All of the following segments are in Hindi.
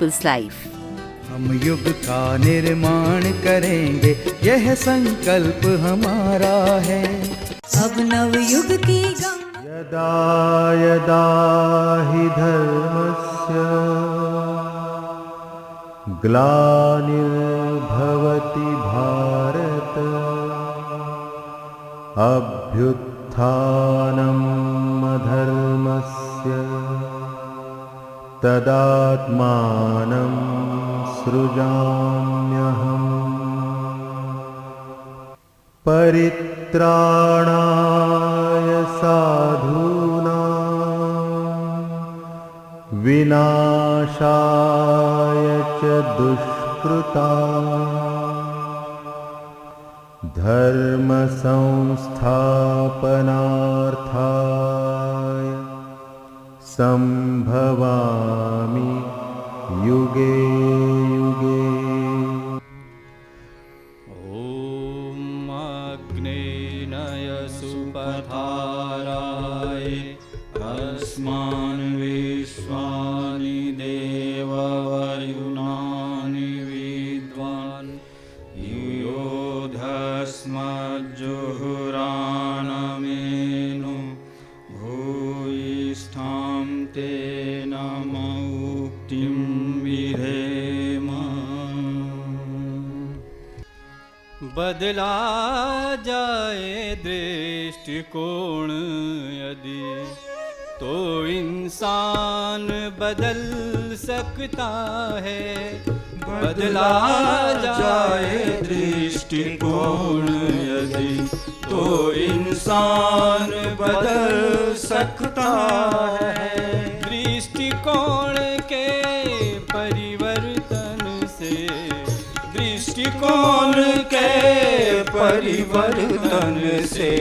people's life. हम युग का निर्माण करेंगे, यह संकल्प हमारा है। अब नव युग की यदा यदा हि धर्मस्य ग्लानिर्भवति भारत अभ्युत्थानम् अधर्मस्य तदात्मानं सृजाम्यहम्। परित्राणाय साधूनां विनाशाय च दुष्कृतां धर्म संस्थापनार्थाय संभवामि युगे युगे। सुपथाराय अस्मान् विश्वानि देववरुणानि विद्वान् युयोधस्मज्जुहुरानमेनु भूयिष्ठां तेन मुक्तिं विधेम। बदला जाए दृष्टिकोण यदि तो इंसान बदल सकता है। बदला जाए दृष्टिकोण यदि तो इंसान बदल सकता है। दृष्टिकोण के परिवर्तन से, दृष्टिकोण के परिवर्तन से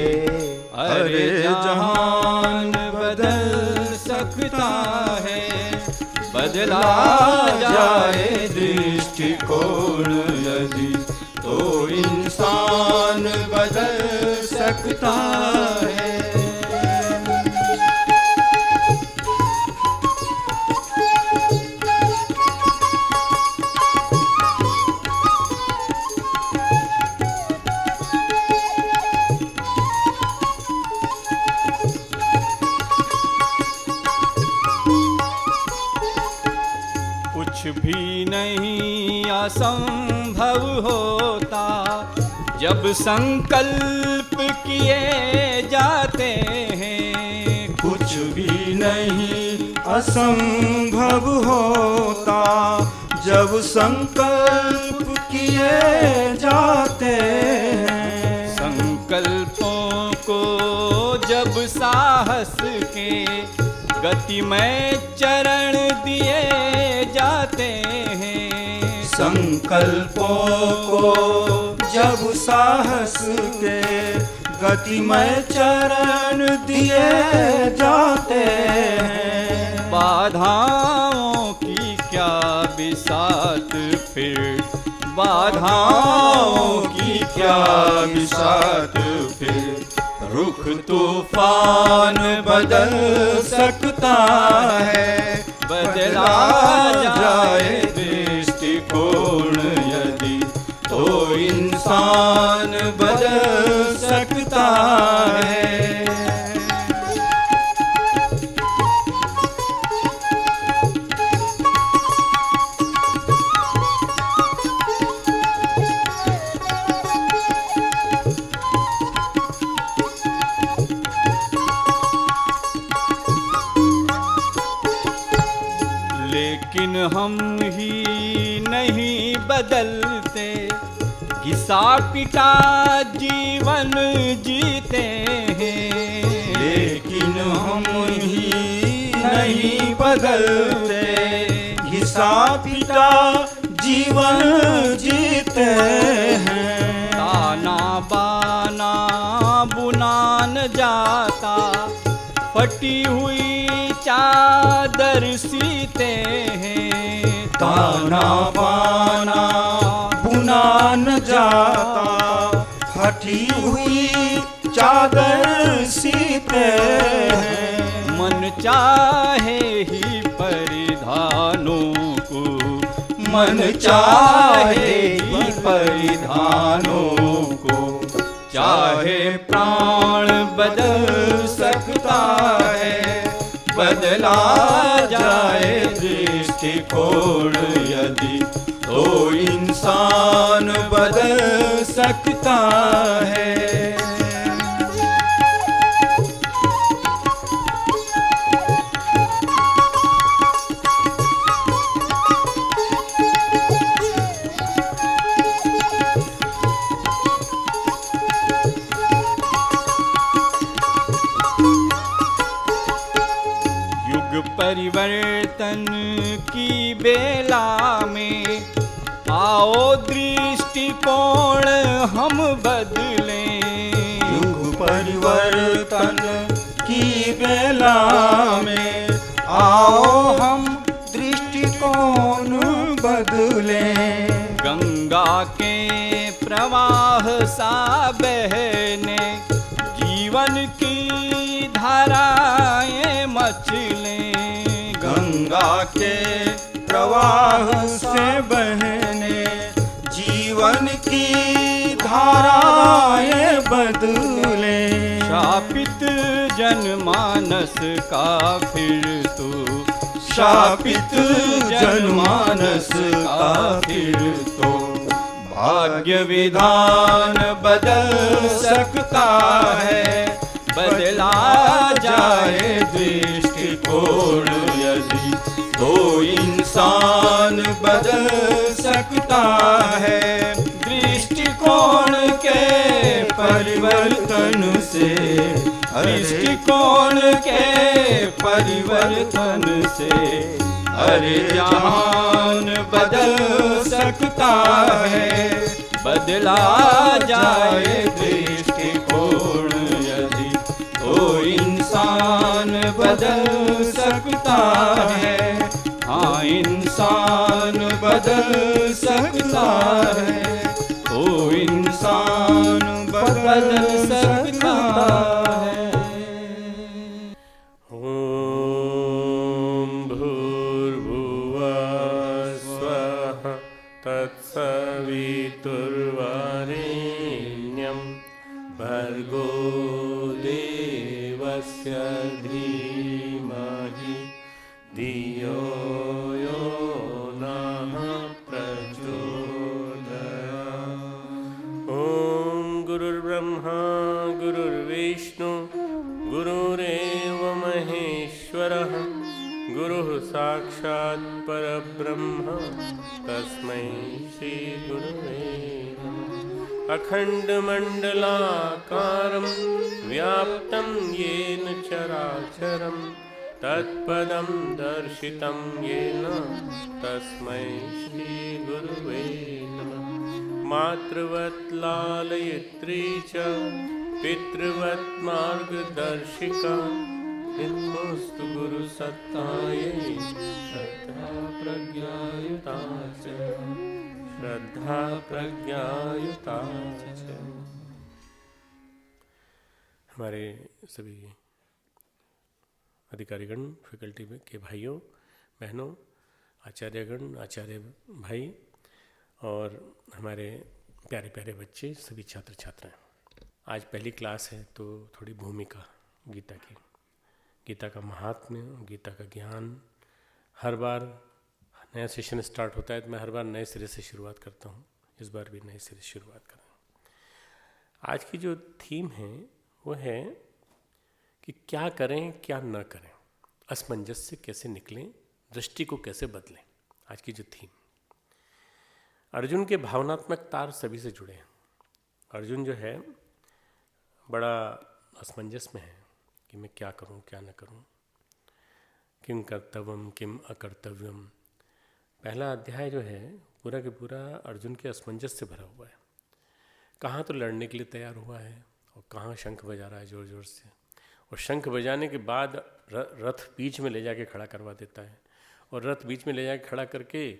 अरे जहान बदल सकता है। बदला जाए दृष्टिकोण यदि तो इंसान बदल सकता है। कुछ भी नहीं असंभव होता जब संकल्प किए जाते हैं। कुछ भी नहीं असंभव होता जब संकल्प किए जाते हैं। संकल्पों को जब साहस के गतिमय चरण दिए जाते हैं। संकल्पों को जब साहस के गतिमय चरण दिए जाते हैं। बाधाओं की क्या बिसात फिर, बाधाओं की क्या बिसात फिर। रुख तूफान बदल सकता है। बदला जाए दृष्टिकोण यदि तो इंसान बदल सकता है। लेकिन हम ही नहीं बदलते, घिसा पिटा जीवन जीते हैं। लेकिन हम ही नहीं बदलते, घिसा पिटा जीवन जीते हैं। ताना बाना बुना न जाता, फटी हुई चादर सीते हैं। ताना बाना बुना न जाता, फटी हुई चादर सीते हैं। मन चाहे ही परिधानों को मन चाहे परिधानों को, चाहे प्राण बदल सकता है, बदला जाए दृष्टिकोण यदि तो इंसान बदल सकता है। परिवर्तन की बेला में आओ दृष्टिकोण हम बदलें। युग परिवर्तन की बेला में आओ हम दृष्टिकोण बदलें। गंगा के प्रवाह सा बहने जीवन की धाराएं मचलें। गंगा के प्रवाह से बहने जीवन की धाराएं बदले। शापित जनमानस का फिर तू, शापित जनमानस का फिर तो भाग्य विधान बदल सकता है, बदला जाए दृष्टिकोण यदि तो इंसान बदल सकता है। दृष्टिकोण के परिवर्तन से, दृष्टिकोण के परिवर्तन से अरे जहान बदल सकता है, बदला जाए दृष्टिकोण यदि तो इंसान बदल सकता है। हाँ, इंसान बदल सकता है, तो इंसान बदल सकता है। ओम भूर्भुवः स्वः तत्सवितुर्वरेण्यं भर्गो देवस्य धीमहि धियो यो नः प्रचोदयात्। ओम गुरुर्ब्रह्मा गुरुर्विष्णु गुरुरेव महेश्वरः, गुरुः साक्षात् परब्रह्म तस्मै श्री गुरुवे नमः। अखण्डमण्डलाकारं व्याप्तं येन चराचरं, तत्पदं दर्शितं येन तस्मै श्री गुरुवे नमः। मातृवत् लालयित्री च पितृवत् मार्गदर्शिका, नमोस्तु गुरु सत्तायै श्रद्धा प्रज्ञायुता च, श्रद्धा प्रज्ञायुता च। हमारे सभी अधिकारीगण, फैकल्टी के भाइयों बहनों, आचार्यगण, आचार्य भाई और हमारे प्यारे प्यारे बच्चे, सभी छात्र छात्राएं, आज पहली क्लास है तो थोड़ी भूमिका गीता की, गीता का महात्म्य, गीता का ज्ञान। हर बार नया सेशन स्टार्ट होता है तो मैं हर बार नए सिरे से शुरुआत करता हूँ, इस बार भी नए सिरे से शुरुआत कर रहा हूँ। आज की जो थीम है वो है कि क्या करें क्या न करें, असमंजस से कैसे निकलें, दृष्टि को कैसे बदलें। आज की जो थीम, अर्जुन के भावनात्मक तार सभी से जुड़े हैं। अर्जुन जो है बड़ा असमंजस में है कि मैं क्या करूं क्या न करूं, किम कर्तव्यम किम अकर्तव्यम। पहला अध्याय जो है पूरा के पूरा अर्जुन के असमंजस से भरा हुआ है। कहाँ तो लड़ने के लिए तैयार हुआ है और कहाँ शंख बजा रहा है ज़ोर ज़ोर से, और शंख बजाने के बाद रथ बीच में ले जाके खड़ा करवा देता है, और रथ बीच में ले जाके खड़ा करके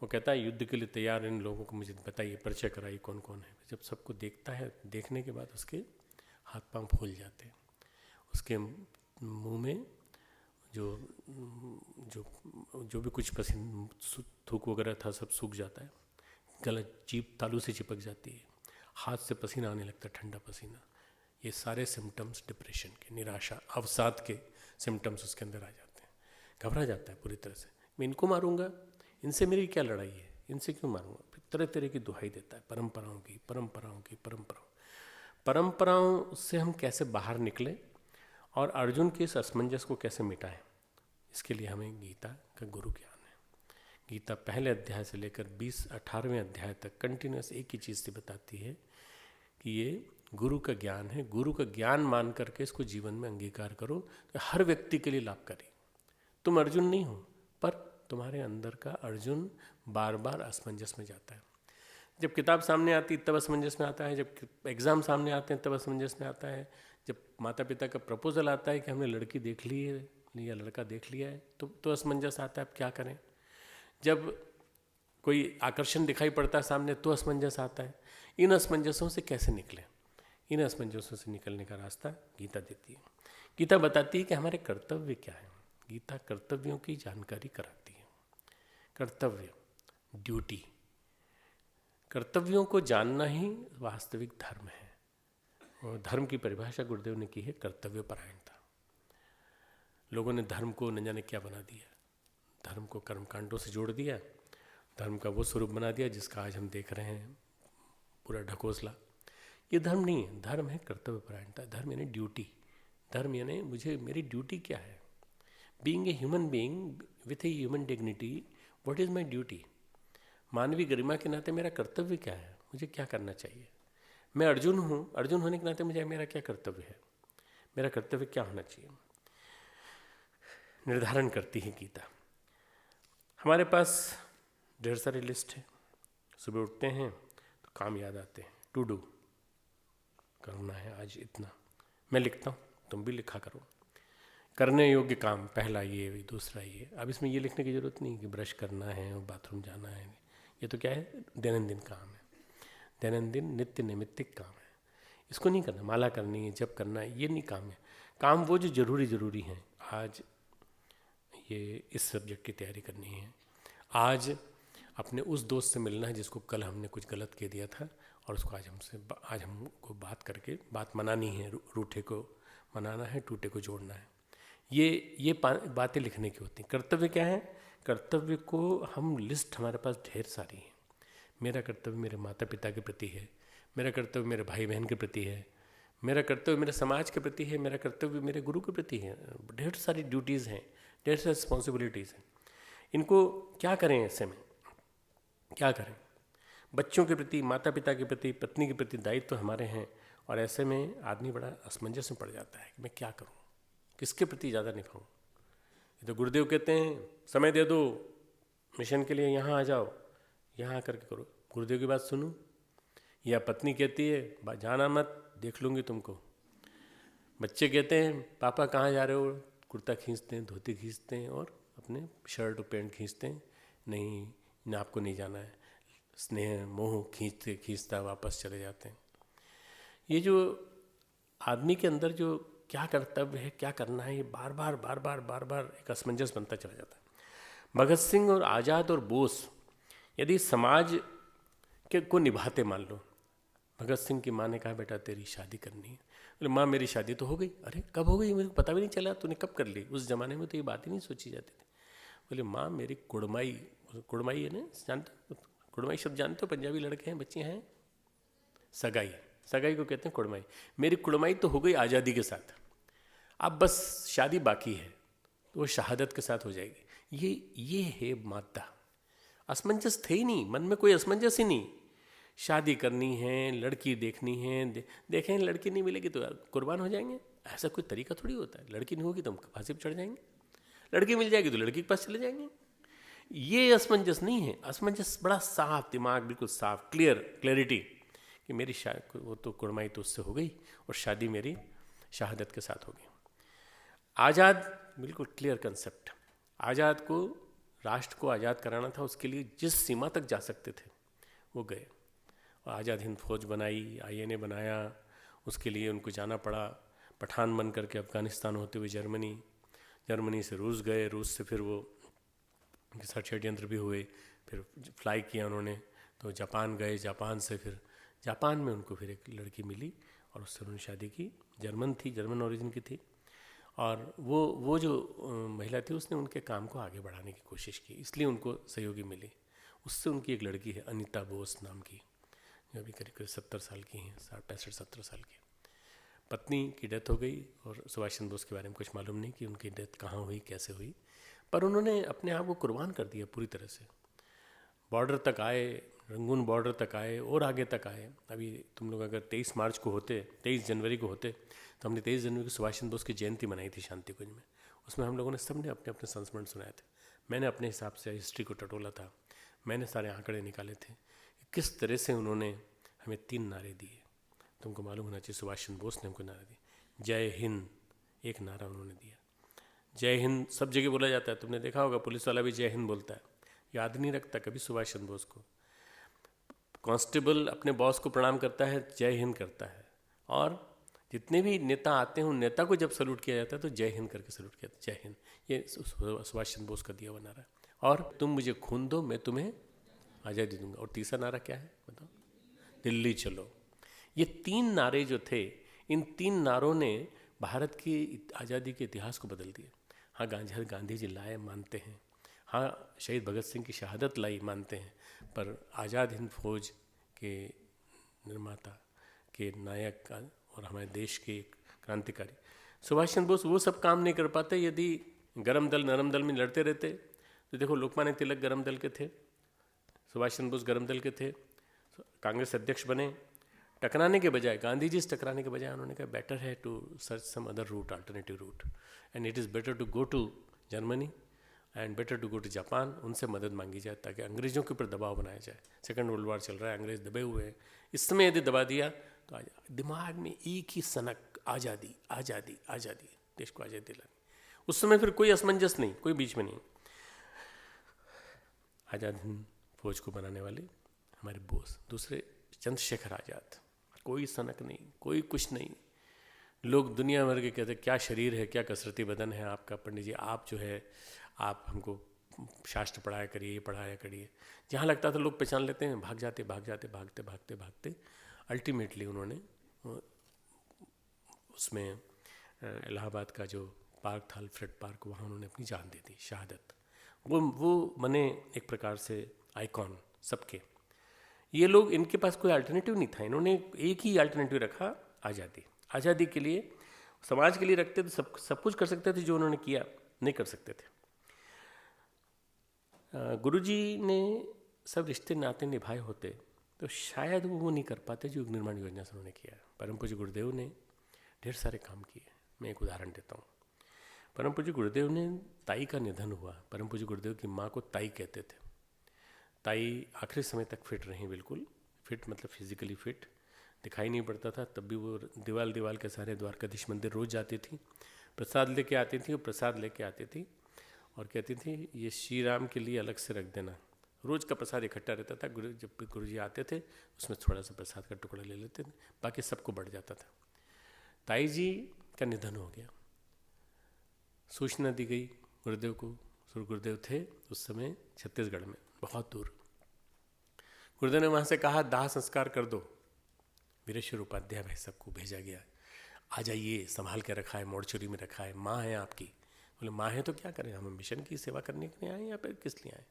वो कहता है युद्ध के लिए तैयार इन लोगों को मुझे बताइए, परिचय कराइए कौन कौन है। जब सबको देखता है, देखने के बाद उसके हाथ पांव फूल जाते हैं, उसके मुंह में जो जो जो भी कुछ पसीना थूक वगैरह था सब सूख जाता है, गला जीभ तालू से चिपक जाती है, हाथ से पसीना आने लगता है, ठंडा पसीना। ये सारे सिम्टम्स डिप्रेशन के, निराशा, अवसाद के सिम्टम्स उसके अंदर आ जाते हैं। घबरा जाता है पूरी तरह से, मैं इनको मारूंगा, इनसे मेरी क्या लड़ाई है, इनसे क्यों मारूंगा। फिर तरह तरह की दुहाई देता है, परंपराओं की, परंपराओं की, परंपराओं से हम कैसे बाहर निकलें और अर्जुन के इस असमंजस को कैसे मिटाएं, इसके लिए हमें गीता का गुरु ज्ञान है। गीता पहले अध्याय से लेकर 18वें अध्याय तक कंटिन्यूस एक ही चीज़ से बताती है कि ये गुरु का ज्ञान है। गुरु का ज्ञान मान करके इसको जीवन में अंगीकार करो तो हर व्यक्ति के लिए लाभकारी। तुम अर्जुन नहीं हो, पर तुम्हारे अंदर का अर्जुन बार बार असमंजस में जाता है। जब किताब सामने आती तब असमंजस में आता है, जब एग्ज़ाम सामने आते हैं तब असमंजस में आता है, जब माता पिता का प्रपोजल आता है कि हमने लड़की देख ली है या लड़का देख लिया है तो असमंजस आता है, अब क्या करें। जब कोई आकर्षण दिखाई पड़ता है सामने तो असमंजस आता है। इन असमंजसों से कैसे निकलें, इन असमंजसों से निकलने का रास्ता गीता देती है। गीता बताती है कि हमारे कर्तव्य क्या है। गीता कर्तव्यों की जानकारी कराती है। कर्तव्य, ड्यूटी, कर्तव्यों को जानना ही वास्तविक धर्म है। और धर्म की परिभाषा गुरुदेव ने की है कर्तव्य परायणता। लोगों ने धर्म को न जाने क्या बना दिया, धर्म को कर्मकांडों से जोड़ दिया, धर्म का वो स्वरूप बना दिया जिसका आज हम देख रहे हैं पूरा ढकोसला। ये धर्म नहीं है, धर्म है कर्तव्य परायणता। धर्म यानी ड्यूटी, धर्म यानी मुझे मेरी ड्यूटी क्या है। Being a human being with a human dignity, what is my duty. मानवीय गरिमा के नाते मेरा कर्तव्य क्या है, मुझे क्या करना चाहिए। मैं अर्जुन हूँ, अर्जुन होने के नाते मुझे मेरा क्या कर्तव्य है, मेरा कर्तव्य क्या होना चाहिए, निर्धारण करती है गीता। हमारे पास ढेर सारी लिस्ट है। सुबह उठते हैं तो काम याद आते हैं, टू डू करना है आज इतना, मैं लिखता हूँ, तुम भी लिखा करो। करने योग्य काम, पहला ये, दूसरा ये। अब इसमें ये लिखने की ज़रूरत नहीं कि ब्रश करना है और बाथरूम जाना है। ये तो क्या है, दैनंदिन काम है, दैनंदिन नित्य नैमित्तिक काम है। इसको नहीं करना। माला करनी है, जप करना है, ये नहीं काम है। काम वो जो ज़रूरी हैं। आज ये इस सब्जेक्ट की तैयारी करनी है, आज अपने उस दोस्त से मिलना है जिसको कल हमने कुछ गलत कह दिया था और उसको आज हमको बात करके बात मनानी है। रूठे को मनाना है, टूटे को जोड़ना है। ये बातें लिखने की होती हैं। कर्तव्य क्या है, कर्तव्य को हम लिस्ट हमारे पास ढेर सारी है। मेरा कर्तव्य मेरे माता पिता के प्रति है, मेरा कर्तव्य मेरे भाई बहन के प्रति है, मेरा कर्तव्य मेरे समाज के प्रति है, मेरा कर्तव्य मेरे गुरु के प्रति है। ढेर सारी ड्यूटीज़ हैं, ढेर सारी रिस्पॉन्सिबिलिटीज़ हैं। इनको क्या करें, ऐसे में क्या करें। बच्चों के प्रति, माता पिता के प्रति, पत्नी के प्रति दायित्व हमारे हैं और ऐसे में आदमी बड़ा असमंजस में पड़ जाता है कि मैं क्या करूं, किसके प्रति ज़्यादा निभाऊं। ये तो गुरुदेव कहते हैं समय दे दो मिशन के लिए, यहाँ आ जाओ, यहाँ करके करो। गुरुदेव की बात सुनो। या पत्नी कहती है जाना मत, देख लूँगी तुमको। बच्चे कहते हैं पापा कहाँ जा रहे हो, कुर्ता खींचते हैं, धोती खींचते हैं और अपने शर्ट और पैंट खींचते हैं, नहीं आपको नहीं जाना है। स्नेह मोह खींचते खींचता वापस चले जाते हैं। ये जो आदमी के अंदर जो क्या कर्तव्य है, क्या करना है, ये बार बार एक असमंजस बनता चला जाता है। भगत सिंह और आज़ाद और बोस यदि समाज के को निभाते, मान लो भगत सिंह की माँ ने कहा बेटा तेरी शादी करनी है, बोले माँ मेरी शादी तो हो गई। अरे कब हो गई, मुझे पता भी नहीं चला, तूने कब कर ली। उस ज़माने में तो ये बात ही नहीं सोची जाती थी। बोले माँ मेरी कुड़माई है ना, जानते, कुड़माई शब्द जानते हो, पंजाबी लड़के हैं, बच्चे हैं, सगाई को कहते हैं कुड़माई। मेरी कुड़माई तो हो गई आज़ादी के साथ, अब बस शादी बाकी है, तो वो शहादत के साथ हो जाएगी। ये है मादा। असमंजस थे ही नहीं, मन में कोई असमंजस ही नहीं। शादी करनी है, लड़की देखनी है, देखें लड़की नहीं मिलेगी तो कुर्बान हो जाएंगे, ऐसा कोई तरीका थोड़ी होता है। लड़की नहीं होगी तो हम फांसी पर चढ़ जाएंगे, लड़की मिल जाएगी तो लड़की के पास चले जाएंगे। ये असमंजस नहीं है। असमंजस बड़ा साफ, दिमाग बिल्कुल साफ, क्लियरिटी कि मेरी वो तो कुड़माई तो उससे हो गई और शादी मेरी शहादत के साथ हो गई। आज़ाद बिल्कुल क्लियर कंसेप्ट। आज़ाद को, राष्ट्र को आज़ाद कराना था, उसके लिए जिस सीमा तक जा सकते थे वो गए। और आज़ाद हिंद फौज बनाई, INA बनाया, उसके लिए उनको जाना पड़ा, पठान बन करके अफ़गानिस्तान होते हुए जर्मनी से रूस गए, रूस से फिर वो उनके साथ षड्यंत्र भी हुए, फिर फ्लाई किया उन्होंने, तो जापान गए, जापान से फिर जापान में उनको फिर एक लड़की मिली और उससे उन्होंने शादी की। जर्मन थी, जर्मन ओरिजिन की थी, और वो जो महिला थी उसने उनके काम को आगे बढ़ाने की कोशिश की, इसलिए उनको सहयोगी मिली। उससे उनकी एक लड़की है अनीता बोस नाम की, जो अभी करीब 70 साल की हैं, 65-70 साल की। पत्नी की डेथ हो गई और सुभाष चंद्र बोस के बारे में कुछ मालूम नहीं कि उनकी डेथ कहाँ हुई, कैसे हुई, पर उन्होंने अपने आप को कुर्बान कर दिया पूरी तरह से। बॉर्डर तक आए, रंगून बॉर्डर तक आए और आगे तक आए। अभी तुम लोग अगर 23 मार्च को होते, 23 जनवरी को होते, तो हमने 23 जनवरी को सुभाष चंद्र बोस की जयंती मनाई थी शांतिकुंज में। उसमें हम लोगों ने सबने अपने अपने संस्मरण सुनाए थे। मैंने अपने हिसाब से हिस्ट्री को टटोला था, मैंने सारे आंकड़े निकाले थे, किस तरह से उन्होंने हमें 3 नारे दिए। तुमको मालूम होना चाहिए सुभाष चंद्र बोस ने हमको नारा दिया, जय हिंद, एक नारा उन्होंने दिया। जय हिंद सब जगह बोला जाता है, तुमने देखा होगा पुलिस वाला भी जय हिंद बोलता है, याद नहीं रखता कभी सुभाष चंद्र बोस को। कांस्टेबल अपने बॉस को प्रणाम करता है, जय हिंद करता है, और जितने भी नेता आते हैं उन नेता को जब सल्यूट किया जाता है तो जय हिंद करके सल्यूट किया जाता है, जय हिंद। ये सुभाष चंद्र बोस का दिया हुआ नारा। और तुम मुझे खून दो, मैं तुम्हें आज़ादी दूंगा। और तीसरा नारा क्या है बताओ, दिल्ली चलो। ये 3 नारे जो थे, इन 3 नारों ने भारत की आज़ादी के इतिहास को बदल दिया। हाँ, गांधी जी लाए मानते हैं, हाँ शहीद भगत सिंह की शहादत लाई मानते हैं, पर आज़ाद हिंद फौज के निर्माता, के नायक और हमारे देश के क्रांतिकारी सुभाष चंद्र बोस वो सब काम नहीं कर पाते यदि गरम दल नरम दल में लड़ते रहते। तो देखो लोकमान्य तिलक गरम दल के थे, सुभाष चंद्र बोस गरम दल के थे, कांग्रेस अध्यक्ष बने। टकराने के बजाय, गांधी जी से टकराने के बजाय उन्होंने कहा बेटर है to search some other route, alternative route, and it is better to go to Germany and better to go to Japan. उनसे मदद मांगी जाए ताकि अंग्रेज़ों के ऊपर दबाव बनाया जाए। सेकेंड वर्ल्ड वॉर चल रहा है, अंग्रेज़ दबे हुए हैं, इस समय यदि दबा दिया तो दिमाग में एक ही सनक, आज़ादी आज़ादी आज़ादी, देश को आज़ादी दिलानी। उस समय फिर कोई असमंजस नहीं, कोई बीच में नहीं। आज़ाद हिंद फौज को बनाने वाले हमारे बोस, दूसरे चंद्रशेखर आज़ाद, कोई सनक नहीं, कोई कुछ नहीं। लोग दुनिया भर के कहते क्या शरीर है, क्या कसरती बदन है आपका पंडित जी, आप जो है आप हमको शास्त्र पढ़ाया करिए, ये पढ़ाया करिए। जहाँ लगता था लोग पहचान लेते हैं, भाग जाते भागते भागते भागते अल्टीमेटली उन्होंने उसमें इलाहाबाद का जो पार्क था, अल्फ्रेड पार्क, वहाँ उन्होंने अपनी जान दे दी, शहादत। वो बने एक प्रकार से आइकॉन सबके। ये लोग, इनके पास कोई अल्टरनेटिव नहीं था, इन्होंने एक ही अल्टरनेटिव रखा, आज़ादी। आज़ादी के लिए, समाज के लिए रखते तो सब कुछ कर सकते थे, जो उन्होंने किया नहीं कर सकते थे। गुरुजी ने सब रिश्ते नाते निभाए होते तो शायद वो नहीं कर पाते जो युग निर्माण योजना से उन्होंने किया। परम पूज्य गुरुदेव ने ढेर सारे काम किए। मैं एक उदाहरण देता हूँ। परम पूज्य गुरुदेव ने, ताई का निधन हुआ। परम पूज्य गुरुदेव की माँ को ताई कहते थे। ताई आखिरी समय तक फिट रहीं, बिल्कुल फिट, मतलब फिजिकली फिट, दिखाई नहीं पड़ता था, तब भी वो दीवाल के सारे द्वारकाधीश मंदिर रोज़ जाती थी, प्रसाद लेके आती थी, और प्रसाद लेके आती थी और कहती थी ये श्री राम के लिए अलग से रख देना। रोज़ का प्रसाद इकट्ठा रहता था, जब गुरुजी आते थे उसमें थोड़ा सा प्रसाद का टुकड़ा ले लेते थे, बाकी सबको बढ़ जाता था। ताई जी का निधन हो गया, सूचना दी गई गुरुदेव को। गुरुदेव थे उस समय छत्तीसगढ़ में, बहुत दूर। गुरुदेव ने वहाँ से कहा दाह संस्कार कर दो। वीरेश्वर उपाध्याय भाई सबको भेजा गया, आ जाइए, संभाल के रखा है, मोर्चरी में रखा है, माँ है आपकी। बोले माँ है तो क्या करें, हम मिशन की सेवा करने के लिए आए या फिर किस लिए आए।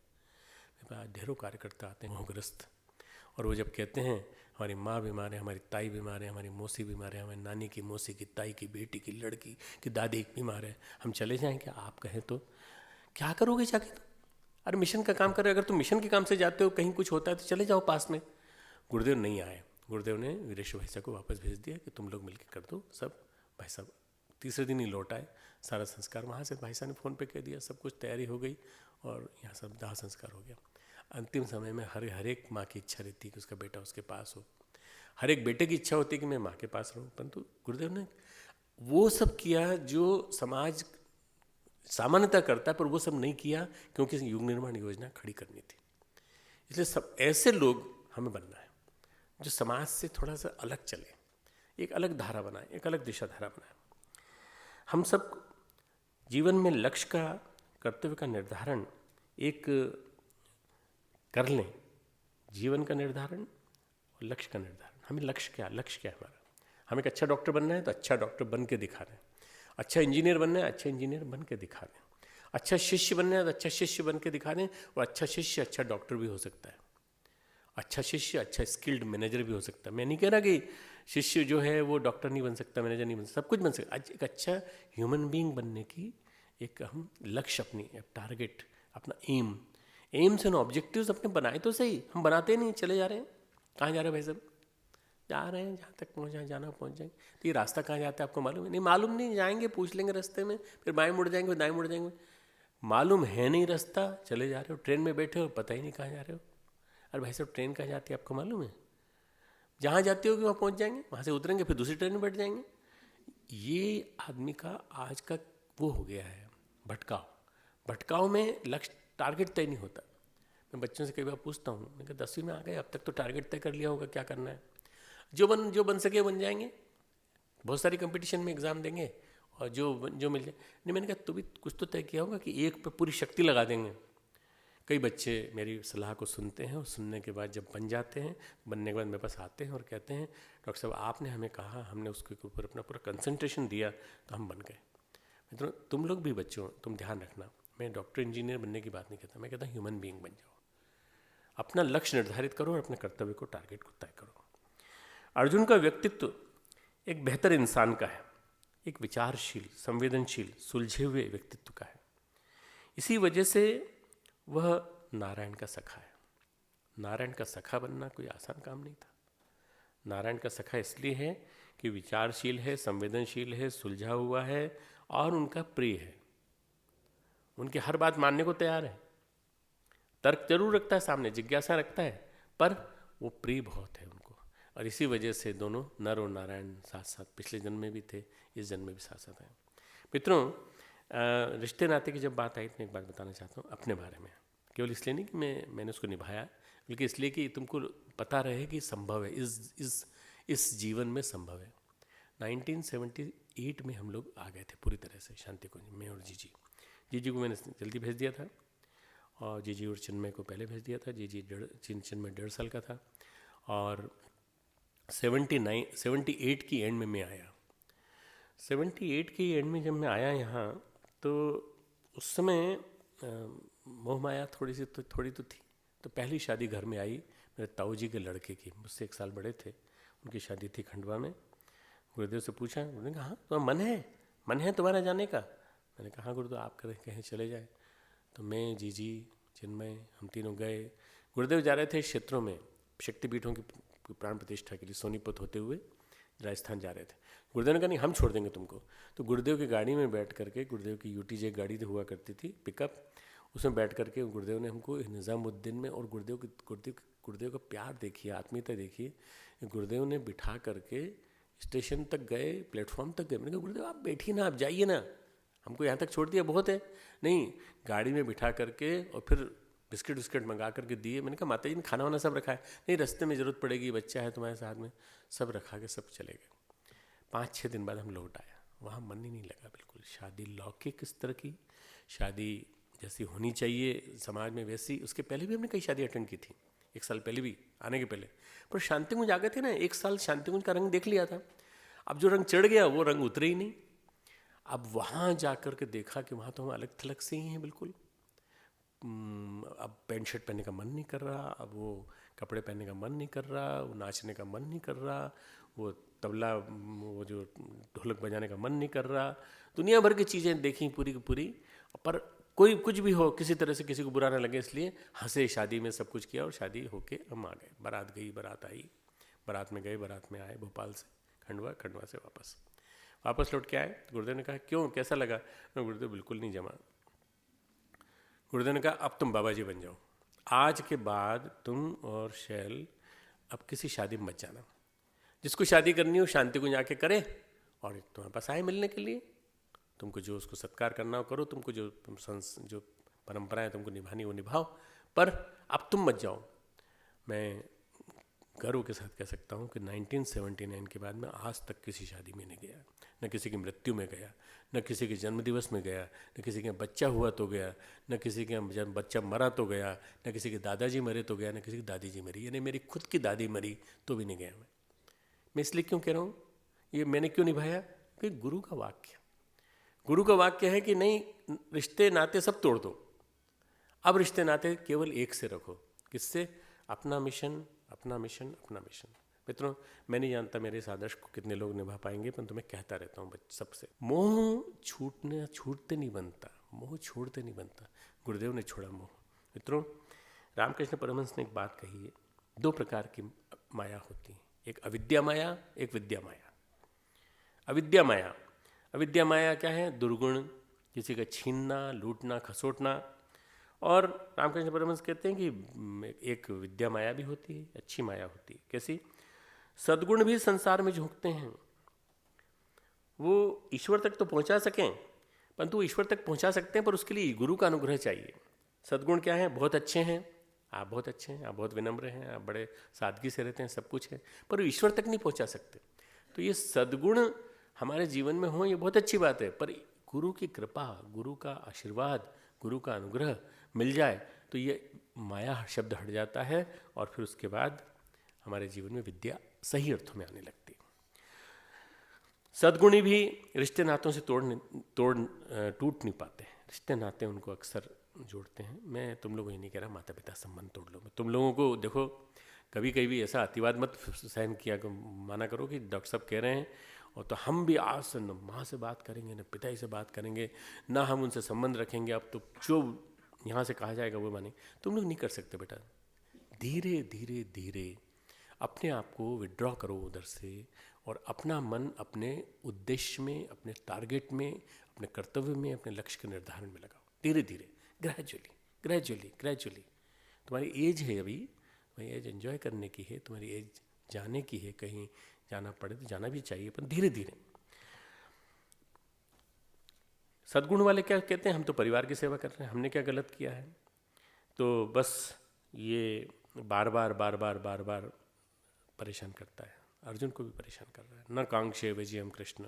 मेरे पास ढेरों कार्यकर्ता आते हैं मोहग्रस्त, और वो जब कहते हैं हमारी माँ बीमार है, हमारी ताई बीमार है, हमारी मौसी बीमार है, हमारी नानी की मौसी की ताई की बेटी की लड़की की दादी बीमार है, हम चले जाएँ क्या? आप कहें तो क्या करोगे जाके? तो अरे मिशन का काम कर रहे हो, अगर तुम मिशन के काम से जाते हो, कहीं कुछ होता है तो चले जाओ पास में। गुरुदेव नहीं आए। गुरुदेव ने वीरेश्वर भाई साहब को वापस भेज दिया कि तुम लोग मिलकर कर दो सब। भाई साहब तीसरे दिन ही लौट आए, सारा संस्कार वहाँ से भाई साहब ने फ़ोन पे कह दिया, सब कुछ तैयारी हो गई और यहाँ सब दाह संस्कार हो गया। अंतिम समय में हर एक माँ की इच्छा रहती है कि उसका बेटा उसके पास हो, हर एक बेटे की इच्छा होती है कि मैं माँ के पास रहूँ, परंतु गुरुदेव ने वो सब किया जो समाज सामान्यतः करता है, पर वो सब नहीं किया क्योंकि युग निर्माण योजना खड़ी करनी थी। इसलिए सब ऐसे लोग हमें बनना है जो समाज से थोड़ा सा अलग चले, एक अलग धारा बनाए, एक अलग दिशा धारा बनाए। हम सब जीवन में लक्ष्य का, कर्तव्य का निर्धारण एक कर लें, जीवन का निर्धारण और लक्ष्य का निर्धारण। हमें लक्ष्य क्या है हमारा? हमें एक अच्छा डॉक्टर बनना है तो अच्छा डॉक्टर बन के दिखा दें, अच्छा इंजीनियर बनना है अच्छा इंजीनियर बन के दिखा दें, अच्छा शिष्य बनना है तो अच्छा शिष्य बन के दिखा दें, और अच्छा शिष्य अच्छा डॉक्टर भी हो सकता है, अच्छा शिष्य अच्छा स्किल्ड मैनेजर भी हो सकता है। मैं नहीं कह रहा कि शिष्य जो है वो डॉक्टर नहीं बन सकता, मैनेजर नहीं बन सकता, सब कुछ बन सकता। एक अच्छा ह्यूमन बीइंग बनने की एक हम लक्ष्य, अपनी टारगेट, अपना एम्स एंड ऑब्जेक्टिव्स अपने बनाए तो सही। हम बनाते नहीं, चले जा रहे हैं। कहाँ जा रहे हैं भाई साहब? जा रहे हैं जहाँ तक जाना पहुँच जाएंगे। तो ये रास्ता कहाँ जाता है आपको मालूम है? नहीं मालूम नहीं, जाएंगे पूछ लेंगे रास्ते में, फिर बाएं मुड़ जाएंगे, फिर दाएं मुड़ जाएंगे। मालूम है नहीं रास्ता, चले जा रहे हो, ट्रेन में बैठे हो, पता ही नहीं कहाँ जा रहे हो। अरे भाई साहब ट्रेन कहाँ जाती है आपको मालूम है? जहाँ जाते हो कि वहाँ पहुँच जाएंगे, वहाँ से उतरेंगे फिर दूसरी ट्रेन में बैठ जाएंगे। ये आदमी का आज का वो हो गया है भटकाव में लक्ष्य टारगेट तय नहीं होता। मैं बच्चों से कई बार पूछता हूँ, मैं कहा 10वीं में आ गए, अब तक तो टारगेट तय कर लिया होगा क्या करना है। जो बन सके बन जाएंगे, बहुत सारी कंपटीशन में एग्ज़ाम देंगे और जो मिल जाए। नहीं, मैंने कहा तो भी कुछ तो तय किया होगा कि एक पे पूरी शक्ति लगा देंगे। कई बच्चे मेरी सलाह को सुनते हैं और सुनने के बाद जब बन जाते हैं, बनने के बाद मेरे पास आते हैं और कहते हैं डॉक्टर साहब आपने हमें कहा, हमने उसके ऊपर अपना पूरा कंसंट्रेशन दिया तो हम बन गए। मित्रों तुम लोग भी बच्चों, तुम ध्यान रखना, मैं डॉक्टर इंजीनियर बनने की बात नहीं कहता, मैं कहता ह्यूमन बीइंग बन जाओ, अपना लक्ष्य निर्धारित करो और अपने कर्तव्य को, टारगेट को तय करो। अर्जुन का व्यक्तित्व एक बेहतर इंसान का है, एक विचारशील, संवेदनशील, सुलझे हुए व्यक्तित्व का है। इसी वजह से वह नारायण का सखा है। नारायण का सखा बनना कोई आसान काम नहीं था। नारायण का सखा इसलिए है कि विचारशील है, संवेदनशील है, सुलझा हुआ है और उनका प्रिय है। उनकी हर बात मानने को तैयार है, तर्क जरूर रखता है सामने, जिज्ञासा रखता है, पर वो प्रिय बहुत है उनको। और इसी वजह से दोनों नर और नारायण साथ साथ पिछले जन्म में भी थे, इस जन्म में भी साथ साथ हैं। मित्रों रिश्ते नाते की जब बात आई तो मैं एक बात बताना चाहता हूँ अपने बारे में। केवल इसलिए नहीं कि मैंने उसको निभाया, बल्कि इसलिए कि तुमको पता रहे कि संभव है, इस जीवन में संभव है। 1978 में हम लोग आ गए थे पूरी तरह से शांति कुंज, मैं और जीजी को मैंने जल्दी भेज दिया था और जीजी और चिन्मय को पहले भेज दिया था। जीजी चिन्मय 1.5 साल का था और 78 की एंड में मैं आया। 78 की एंड में जब मैं आया यहाँ तो उस समय मोह माया थोड़ी तो थी। तो पहली शादी घर में आई मेरे ताऊ जी के लड़के की, मुझसे 1 साल बड़े थे, उनकी शादी थी खंडवा में। गुरुदेव से पूछा, उन्होंने कहा हाँ तुम्हारा मन है तुम्हारा जाने का? मैंने कहा हाँ गुरुदेव आप कहीं चले जाए। तो मैं जीजी चिन्मय हम तीनों गए। गुरुदेव जा रहे थे क्षेत्रों में शक्तिपीठों की प्राण प्रतिष्ठा के लिए, सोनीपत होते हुए राजस्थान जा रहे थे। गुरुदेव ने कहा नहीं हम छोड़ देंगे तुमको। तो गुरुदेव की गाड़ी में बैठ करके, गुरुदेव की UTJ गाड़ी हुआ करती थी पिकअप, उसमें बैठ करके गुरुदेव ने हमको निज़ामुद्दीन में, और गुरुदेव का प्यार देखिए, आत्मीयता देखिए, गुरुदेव ने बिठा करके स्टेशन तक गए, प्लेटफॉर्म तक गए। मैंने कहा गुरुदेव आप बैठिए ना, आप जाइए ना, हमको यहाँ तक छोड़ दिया बहुत है। नहीं, गाड़ी में बिठा करके और फिर बिस्किट मंगा करके दिए। मैंने कहा माता जी ने खाना वाना सब रखा है? नहीं रास्ते में ज़रूरत पड़ेगी, बच्चा है तुम्हारे साथ में, सब रखा के सब चले गए। 5-6 दिन बाद हम लौट आया, वहाँ मन ही नहीं लगा बिल्कुल। शादी लौकिक इस तरह की शादी जैसी होनी चाहिए समाज में वैसी, उसके पहले भी हमने कई शादी अटेंड की थी, 1 साल पहले भी आने के पहले। पर शांतिकुंज आ गए थे ना, 1 साल शांतिकुंज का रंग देख लिया था। अब जो रंग चढ़ गया वो रंग उतरे ही नहीं। अब वहाँ जा कर के देखा कि वहाँ तो हम अलग थलग से ही हैं बिल्कुल। अब पैंट शर्ट पहनने का मन नहीं कर रहा, अब वो कपड़े पहनने का मन नहीं कर रहा, वो नाचने का मन नहीं कर रहा, वो तबला वो जो ढोलक बजाने का मन नहीं कर रहा। दुनिया भर की चीज़ें देखी पूरी की पूरी, पर कोई कुछ भी हो, किसी तरह से किसी को बुरा ना लगे इसलिए हंसे, शादी में सब कुछ किया और शादी होके हम आ गए। बारात गई, बारात आई, बारात में गए, बारात में आए भोपाल से खंडवा से वापस लौट के आए। तो गुरुदेव ने कहा क्यों, कैसा लगा? मैं गुरुदेव बिल्कुल नहीं जमा। गुरुदेव ने कहा अब तुम बाबा जी बन जाओ, आज के बाद तुम और शैल अब किसी शादी में मत जाना, जिसको शादी करनी हो शांतिकुंज आके करे और तुम्हारे पास आए मिलने के लिए, तुमको जो उसको सत्कार करना हो करो, तुमको जो परंपराएं तुमको निभानी वो निभाओ, पर अब तुम मत जाओ। मैं गर्व के साथ कह सकता हूँ कि 1979 के बाद मैं आज तक किसी शादी में नहीं गया, न किसी की मृत्यु में गया, न किसी के जन्मदिवस में गया, न किसी के बच्चा हुआ तो गया, न किसी के जब बच्चा मरा तो गया, न किसी के दादाजी मरे तो गया, न किसी की दादी जी मरी, यानी मेरी खुद की दादी मरी तो भी नहीं गया मैं इसलिए क्यों कह रहा हूँ, ये मैंने क्यों निभाया कि गुरु का वाक्य है कि नहीं, रिश्ते नाते सब तोड़ दो, अब रिश्ते नाते केवल एक से रखो। किससे? अपना मिशन। मित्रों, मैं नहीं जानता मेरे इस आदर्श को कितने लोग निभा पाएंगे, परंतु मैं कहता रहता हूँ सबसे, मोह छूटते नहीं बनता, मोह छोड़ते नहीं बनता। गुरुदेव ने छोड़ा मोह। मित्रों, रामकृष्ण परमहंस ने एक बात कही है, 2 प्रकार की माया होती है, एक अविद्या माया, एक विद्या माया। अविद्या माया क्या है? दुर्गुण, किसी का छीनना, लूटना, खसोटना। और रामकृष्ण परमहंस कहते हैं कि एक विद्या माया भी होती है, अच्छी माया होती है। कैसी? सद्गुण भी संसार में झोंकते हैं, वो ईश्वर तक तो पहुंचा सकें, परंतु वो ईश्वर तक पहुंचा सकते हैं, पर उसके लिए गुरु का अनुग्रह चाहिए। सद्गुण क्या है? बहुत अच्छे हैं, आप बहुत अच्छे हैं, आप बहुत विनम्र हैं, आप बड़े सादगी से रहते हैं, सब कुछ है, पर वो ईश्वर तक नहीं पहुंचा सकते। तो ये सद्गुण हमारे जीवन में हो, ये बहुत अच्छी बात है, पर गुरु की कृपा, गुरु का आशीर्वाद, गुरु का अनुग्रह मिल जाए तो ये माया शब्द हट जाता है, और फिर उसके बाद हमारे जीवन में विद्या सही अर्थों में आने लगती है। सद्गुणी भी रिश्ते नातों से टूट नहीं पाते, रिश्ते नाते उनको अक्सर जोड़ते हैं। मैं तुम लोगों को ये नहीं कह रहा माता पिता संबंध तोड़ लो, तुम लोगों को देखो, कभी कभी ऐसा अतिवाद मत सहन किया, माना करो कि डॉक्टर साहब कह रहे हैं और तो हम भी आज से न माँ से बात करेंगे, न पिताजी से बात करेंगे, ना हम उनसे संबंध रखेंगे, अब तो जो यहाँ से कहा जाएगा वो माने। तुम लोग नहीं कर सकते बेटा। धीरे धीरे धीरे अपने आप को विड्रॉ करो उधर से, और अपना मन अपने उद्देश्य में, अपने टारगेट में, अपने कर्तव्य में, अपने लक्ष्य के निर्धारण में लगाओ। धीरे धीरे, ग्रेजुअली। तुम्हारी एज है अभी, तुम्हारी एज एंजॉय करने की है, तुम्हारी एज जाने की है, कहीं जाना पड़े तो जाना भी चाहिए, पर धीरे धीरे। सद्गुण वाले क्या कहते हैं? हम तो परिवार की सेवा कर रहे हैं, हमने क्या गलत किया है? तो बस ये बार बार परेशान करता है। अर्जुन को भी परेशान कर रहा है। न कांक्षे विजयम कृष्ण,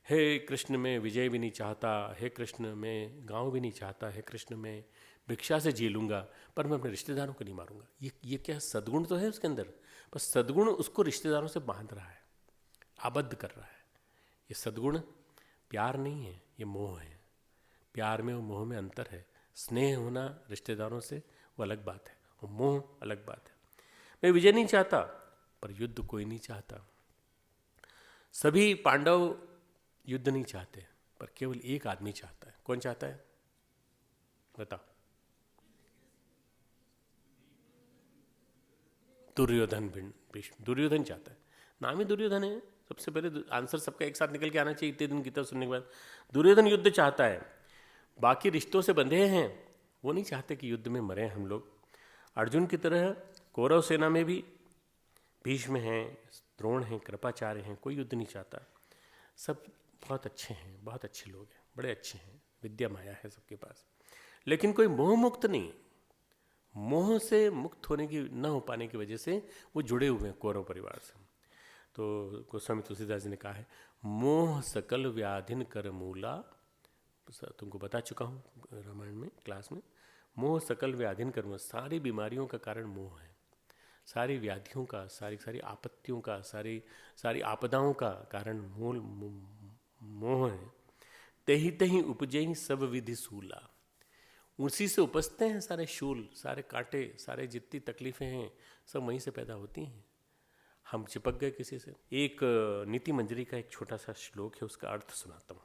हे कृष्ण मैं विजय भी नहीं चाहता, हे कृष्ण मैं गांव भी नहीं चाहता, हे कृष्ण मैं भिक्षा से जी लूँगा, पर मैं अपने रिश्तेदारों को नहीं मारूंगा। ये क्या सद्गुण तो है उसके अंदर, पर सद्गुण उसको रिश्तेदारों से बांध रहा है, आबद्ध कर रहा है। ये सद्गुण प्यार नहीं है, ये मोह है। प्यार में और मोह में अंतर है। स्नेह होना रिश्तेदारों से वो अलग बात है, और मोह अलग बात है। मैं विजय नहीं चाहता, पर युद्ध कोई नहीं चाहता। सभी पांडव युद्ध नहीं चाहते, पर केवल एक आदमी चाहता है। कौन चाहता है? बताओ। दुर्योधन। दुर्योधन चाहता है, नाम ही दुर्योधन है। सबसे पहले आंसर सबका एक साथ निकल के आना चाहिए इतने दिन गीता सुनने के बाद। दुर्योधन युद्ध चाहता है, बाकी रिश्तों से बंधे हैं, वो नहीं चाहते कि युद्ध में मरें हम लोग। अर्जुन की तरह कौरव सेना में भी भीष्म हैं, द्रोण हैं, कृपाचार्य हैं, कोई युद्ध नहीं चाहता। सब बहुत अच्छे हैं, बहुत अच्छे लोग हैं, बड़े अच्छे हैं, विद्या माया है सबके पास, लेकिन कोई मोह मुक्त नहीं। मोह से मुक्त होने की न हो पाने की वजह से वो जुड़े हुए हैं कौरव परिवार से। तो गोस्वामी तुलसीदास जी ने कहा है, मोह सकल व्याधिन कर मूला। तुमको बता चुका हूँ रामायण में क्लास में, मोह सकल व्याधिन कर मूला। सारी बीमारियों का कारण मोह है, सारी व्याधियों का, सारी आपत्तियों का, सारी आपदाओं का कारण मूल मोह है। तही तही उपजई सब विधि सूला। उसी से उपजते हैं सारे शूल, सारे कांटे, सारे जितनी तकलीफें हैं सब वहीं से पैदा होती हैं। हम चिपक गए किसी से। एक नीति मंजरी का एक छोटा सा श्लोक है, उसका अर्थ सुनाता हूँ।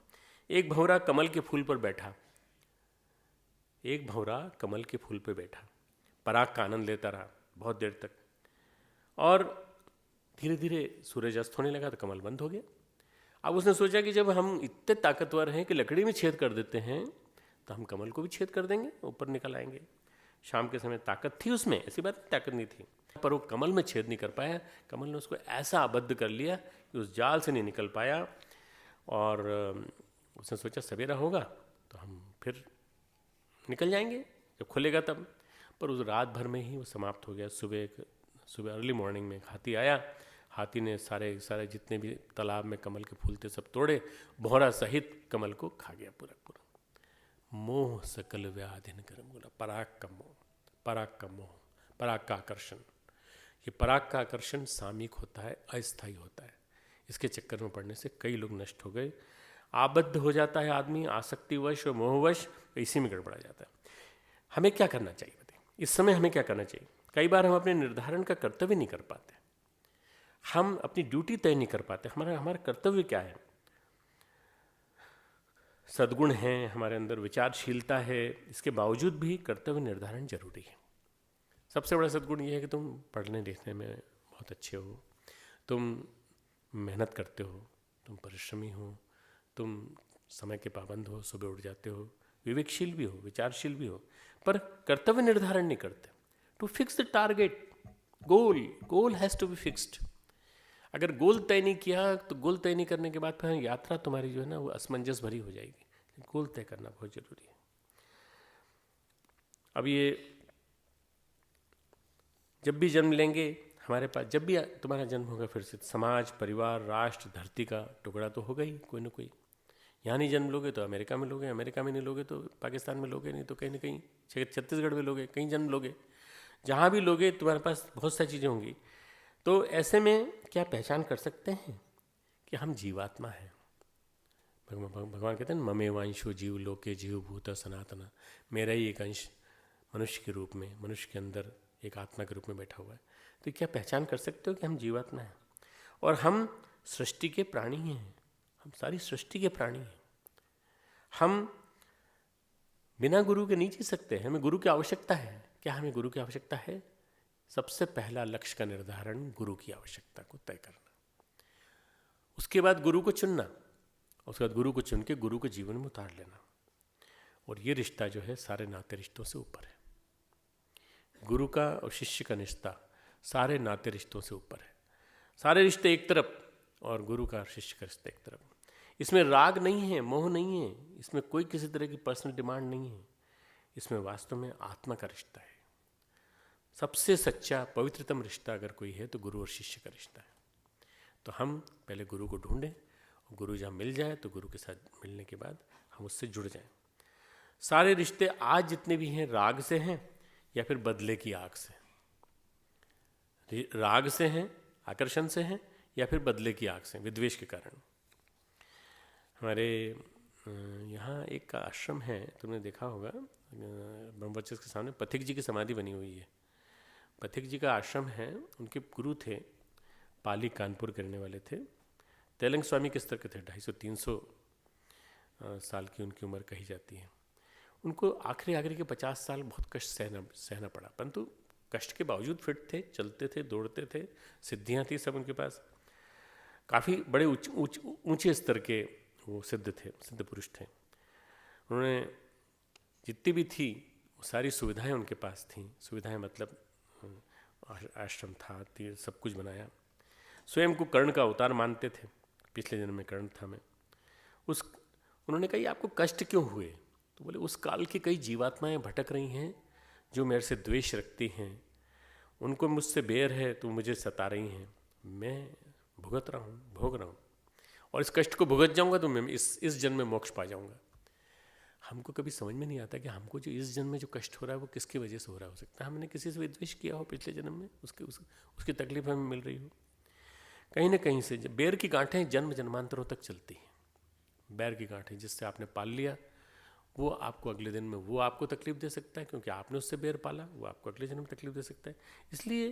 एक भंवरा कमल के फूल पर बैठा, एक भंवरा कमल के फूल पर बैठा, पराग का आनंद लेता रहा बहुत देर तक, और धीरे धीरे सूरज अस्त होने लगा तो कमल बंद हो गया। अब उसने सोचा कि जब हम इतने ताकतवर हैं कि लकड़ी में छेद कर देते हैं, तो हम कमल को भी छेद कर देंगे, ऊपर निकल आएंगे। शाम के समय ताकत थी उसमें, ऐसी बात ताकत नहीं थी, पर वो कमल में छेद नहीं कर पाया। कमल ने उसको ऐसा आबद्ध कर लिया कि उस जाल से नहीं निकल पाया। और उसने सोचा सवेरा होगा तो हम फिर निकल जाएंगे, जब खुलेगा तब। पर उस रात भर में ही वो समाप्त हो गया। सुबह सुबह अर्ली मॉर्निंग में एक हाथी आया। हाथी ने सारे जितने भी तालाब में कमल के फूल थे सब तोड़े, भौरा सहित कमल को खा गया पूरा पूरा। मोह सकल व्याधिन करम बोला, पराग का मोह, पराग का मोह, पराग का आकर्षण। ये पराग का आकर्षण सामयिक होता है, अस्थायी होता है। इसके चक्कर में पड़ने से कई लोग नष्ट हो गए। आबद्ध हो जाता है आदमी आसक्तिवश और मोहवश, इसी में गड़बड़ा जाता है। हमें क्या करना चाहिए बताइए, इस समय हमें क्या करना चाहिए? कई बार हम अपने निर्धारण का कर्तव्य नहीं कर पाते, हम अपनी ड्यूटी तय नहीं कर पाते। हमारा कर्तव्य क्या है? सद्गुण हैं हमारे अंदर, विचारशीलता है, इसके बावजूद भी कर्तव्य निर्धारण जरूरी है। सबसे बड़ा सद्गुण ये है कि तुम पढ़ने लिखने में बहुत अच्छे हो, तुम मेहनत करते हो, तुम परिश्रमी हो, तुम समय के पाबंद हो, सुबह उठ जाते हो, विवेकशील भी हो, विचारशील भी हो, पर कर्तव्य निर्धारण नहीं करते। To fix the target, goal has to be fixed. अगर गोल तय नहीं किया तो गोल तय नहीं करने के बाद फिर यात्रा तुम्हारी जो है ना वो असमंजस भरी हो जाएगी। गोल तय करना बहुत जरूरी है। अब ये जब भी जन्म लेंगे हमारे पास, जब भी तुम्हारा जन्म होगा फिर से समाज, परिवार, राष्ट्र, धरती का टुकड़ा तो होगा ही कोई ना कोई। यहाँ नहीं जन्म लोगे तो अमेरिका में लोगे, अमेरिका में नहीं लोगे तो पाकिस्तान में लोगे, नहीं तो कहीं ना कहीं छत्तीसगढ़ में लोगे, कहीं जन्म लोगे। जहाँ भी लोगे तुम्हारे पास बहुत सारी चीज़ें होंगी। तो ऐसे में क्या पहचान कर सकते हैं कि हम जीवात्मा हैं? भगवान कहते हैं ममे वांशो जीव लोके जीव भूत सनातना, मेरा ही एक अंश मनुष्य के रूप में, मनुष्य के अंदर एक आत्मा के रूप में बैठा हुआ है। तो क्या पहचान कर सकते हो कि हम जीवात्मा हैं और हम सृष्टि के प्राणी हैं? हम सारी सृष्टि के प्राणी हैं। हम बिना गुरु के नहीं जी सकते, हमें गुरु की आवश्यकता है। क्या हमें गुरु की आवश्यकता है? सबसे पहला लक्ष्य का निर्धारण गुरु की आवश्यकता को तय करना, उसके बाद गुरु को चुनना, उसके बाद गुरु को चुन के गुरु को जीवन में उतार लेना। और ये रिश्ता जो है सारे नाते रिश्तों से ऊपर है। गुरु का और शिष्य का रिश्ता सारे नाते रिश्तों से ऊपर है। सारे रिश्ते एक तरफ और गुरु का और शिष्य का रिश्ता एक तरफ। इसमें राग नहीं है, मोह नहीं है, इसमें कोई किसी तरह की पर्सनल डिमांड नहीं है। इसमें वास्तव में आत्मा का रिश्ता है। सबसे सच्चा पवित्रतम रिश्ता अगर कोई है तो गुरु और शिष्य का रिश्ता है। तो हम पहले गुरु को ढूंढें और गुरु जहाँ मिल जाए तो गुरु के साथ मिलने के बाद हम उससे जुड़ जाएं। सारे रिश्ते आज जितने भी हैं राग से हैं या फिर बदले की आग से। राग से हैं, आकर्षण से हैं, या फिर बदले की आग से, विद्वेष के कारण। हमारे यहाँ एक आश्रम है, तुमने देखा होगा, ब्रह्मवचस के सामने पथिक जी की समाधि बनी हुई है। पथिक जी का आश्रम है। उनके गुरु थे, पाली कानपुर के रहने वाले थे, तेलंग स्वामी के स्तर के थे। 250-300 साल की उनकी उम्र कही जाती है। उनको आखिरी के 50 साल बहुत कष्ट सहना पड़ा, परंतु कष्ट के बावजूद फिट थे, चलते थे, दौड़ते थे, सिद्धियाँ थी सब उनके पास। काफ़ी बड़े ऊंचे स्तर के वो सिद्ध पुरुष थे। उन्होंने जितनी भी थी वो सारी सुविधाएं उनके पास थीं। सुविधाएं मतलब आश्रम था, तीर्थ, सब कुछ बनाया। स्वयं को कर्ण का अवतार मानते थे, पिछले जन्म में कर्ण था मैं। उन्होंने कहा आपको कष्ट क्यों हुए? तो बोले उस काल की कई जीवात्माएं भटक रही हैं जो मेरे से द्वेष रखती हैं, उनको मुझसे बैर है तो मुझे सता रही हैं। मैं भोग रहा हूँ और इस कष्ट को भुगत जाऊंगा तो मैं इस जन्म में मोक्ष पा जाऊंगा। हमको कभी समझ में नहीं आता कि हमको जो इस जन्म में जो कष्ट हो रहा है वो किसकी वजह से हो रहा हो सकता है। हमने किसी से विद्वेष किया हो पिछले जन्म में, उसकी तकलीफ हमें मिल रही हो कहीं ना कहीं से। बैर की गांठें जन्म जन्मांतरों तक चलती हैं। बैर की गांठें जिससे आपने पाल लिया वो आपको अगले दिन में वो आपको तकलीफ दे सकता है, क्योंकि आपने उससे बैर पाला, वो आपको अगले जन्म में तकलीफ दे सकता है। इसलिए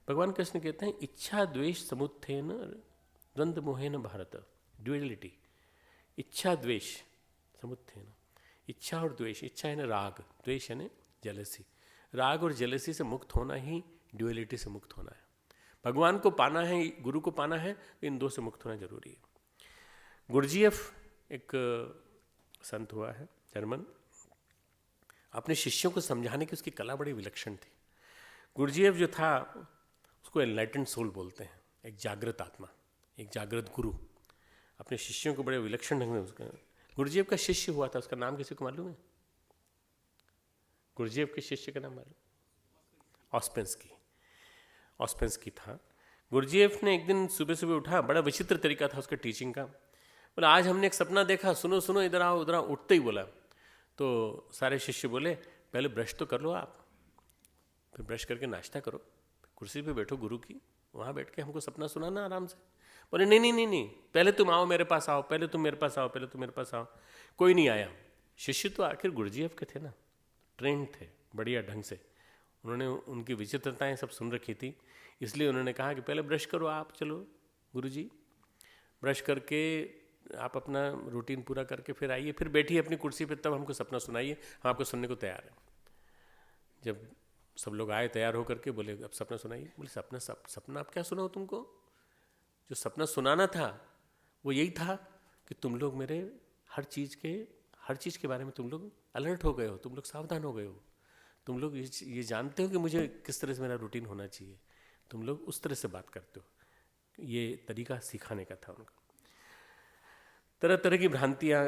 भगवान कृष्ण कहते हैं इच्छा द्वेष समुत्थेन द्वंद्व मोहेन भारत, ड्यूअलिटी। इच्छा द्वेष समुत्थेन, इच्छा और द्वेष, इच्छा है ना राग, द्वेष है ना जेलसी। राग और जेलसी से मुक्त होना ही ड्यूअलिटी से मुक्त होना है। भगवान को पाना है, गुरु को पाना है, इन दो से मुक्त होना जरूरी है। गुरजीएफ एक संत हुआ है जर्मन, अपने शिष्यों को समझाने की उसकी कला बड़ी विलक्षण थी। गुरजीएफ जो था उसको एनलाइटेंड सोल बोलते हैं, एक जागृत आत्मा, एक जागृत गुरु। अपने शिष्यों को बड़े विलक्षण ढंग में उसका गुरजीएफ का शिष्य हुआ था। उसका नाम किसी को मालूम है? गुरजीएफ के शिष्य का नाम मालूम? ऑस्पेंस्की। ऑस्पेंस की था। गुरुजीएफ ने एक दिन सुबह सुबह उठा, बड़ा विचित्र तरीका था उसका टीचिंग का। बोला आज हमने एक सपना देखा, सुनो सुनो, इधर आओ उधर आओ। उठते ही बोला तो सारे शिष्य बोले पहले ब्रश तो कर लो आप, फिर ब्रश करके नाश्ता करो, कुर्सी पे बैठो गुरु की, वहाँ बैठ के हमको सपना सुनाना आराम से। बोले नहीं नहीं नहीं नहीं, पहले तुम आओ मेरे पास आओ, पहले तुम मेरे पास आओ, पहले तुम मेरे पास आओ। कोई नहीं आया। शिष्य तो आखिर गुरुजीएफ के थे ना, ट्रेंड थे बढ़िया ढंग से, उन्होंने उनकी विचित्रताएं सब सुन रखी थी, इसलिए उन्होंने कहा कि पहले ब्रश करो आप, चलो गुरुजी ब्रश करके आप अपना रूटीन पूरा करके फिर आइए, फिर बैठिए अपनी कुर्सी पे, तब हमको सपना सुनाइए, हम आपको सुनने को तैयार हैं। जब सब लोग आए तैयार होकर के, बोले अब सपना सुनाइए। बोले सपना आप क्या सुनाओ तुमको? जो सपना सुनाना था वो यही था कि तुम लोग मेरे हर चीज़ के बारे में तुम लोग अलर्ट हो गए हो, तुम लोग सावधान हो गए हो, तुम लोग ये जानते हो कि मुझे किस तरह से मेरा रूटीन होना चाहिए, तुम लोग उस तरह से बात करते हो। ये तरीका सिखाने का था उनका। तरह तरह की भ्रांतियाँ,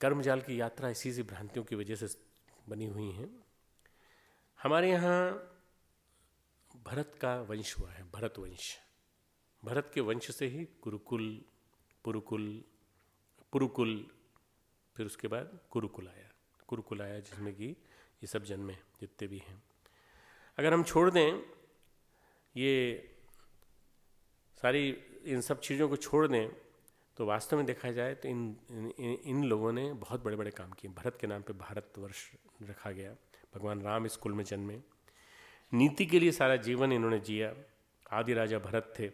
कर्मजाल की यात्रा इसी से भ्रांतियों की वजह से बनी हुई हैं। हमारे यहाँ भरत का वंश हुआ है, भरत वंश। भरत के वंश से ही गुरुकुल, पुरुकुल, फिर उसके बाद कुरुकुल आया जिसमें कि ये सब जन्मे जितने भी हैं। अगर हम छोड़ दें ये सारी इन सब चीज़ों को छोड़ दें तो वास्तव में देखा जाए तो इन लोगों ने बहुत बड़े बड़े काम किए। भरत के नाम पे भारतवर्ष रखा गया। भगवान राम इस कुल में जन्मे, नीति के लिए सारा जीवन इन्होंने जिया। आदि राजा भरत थे।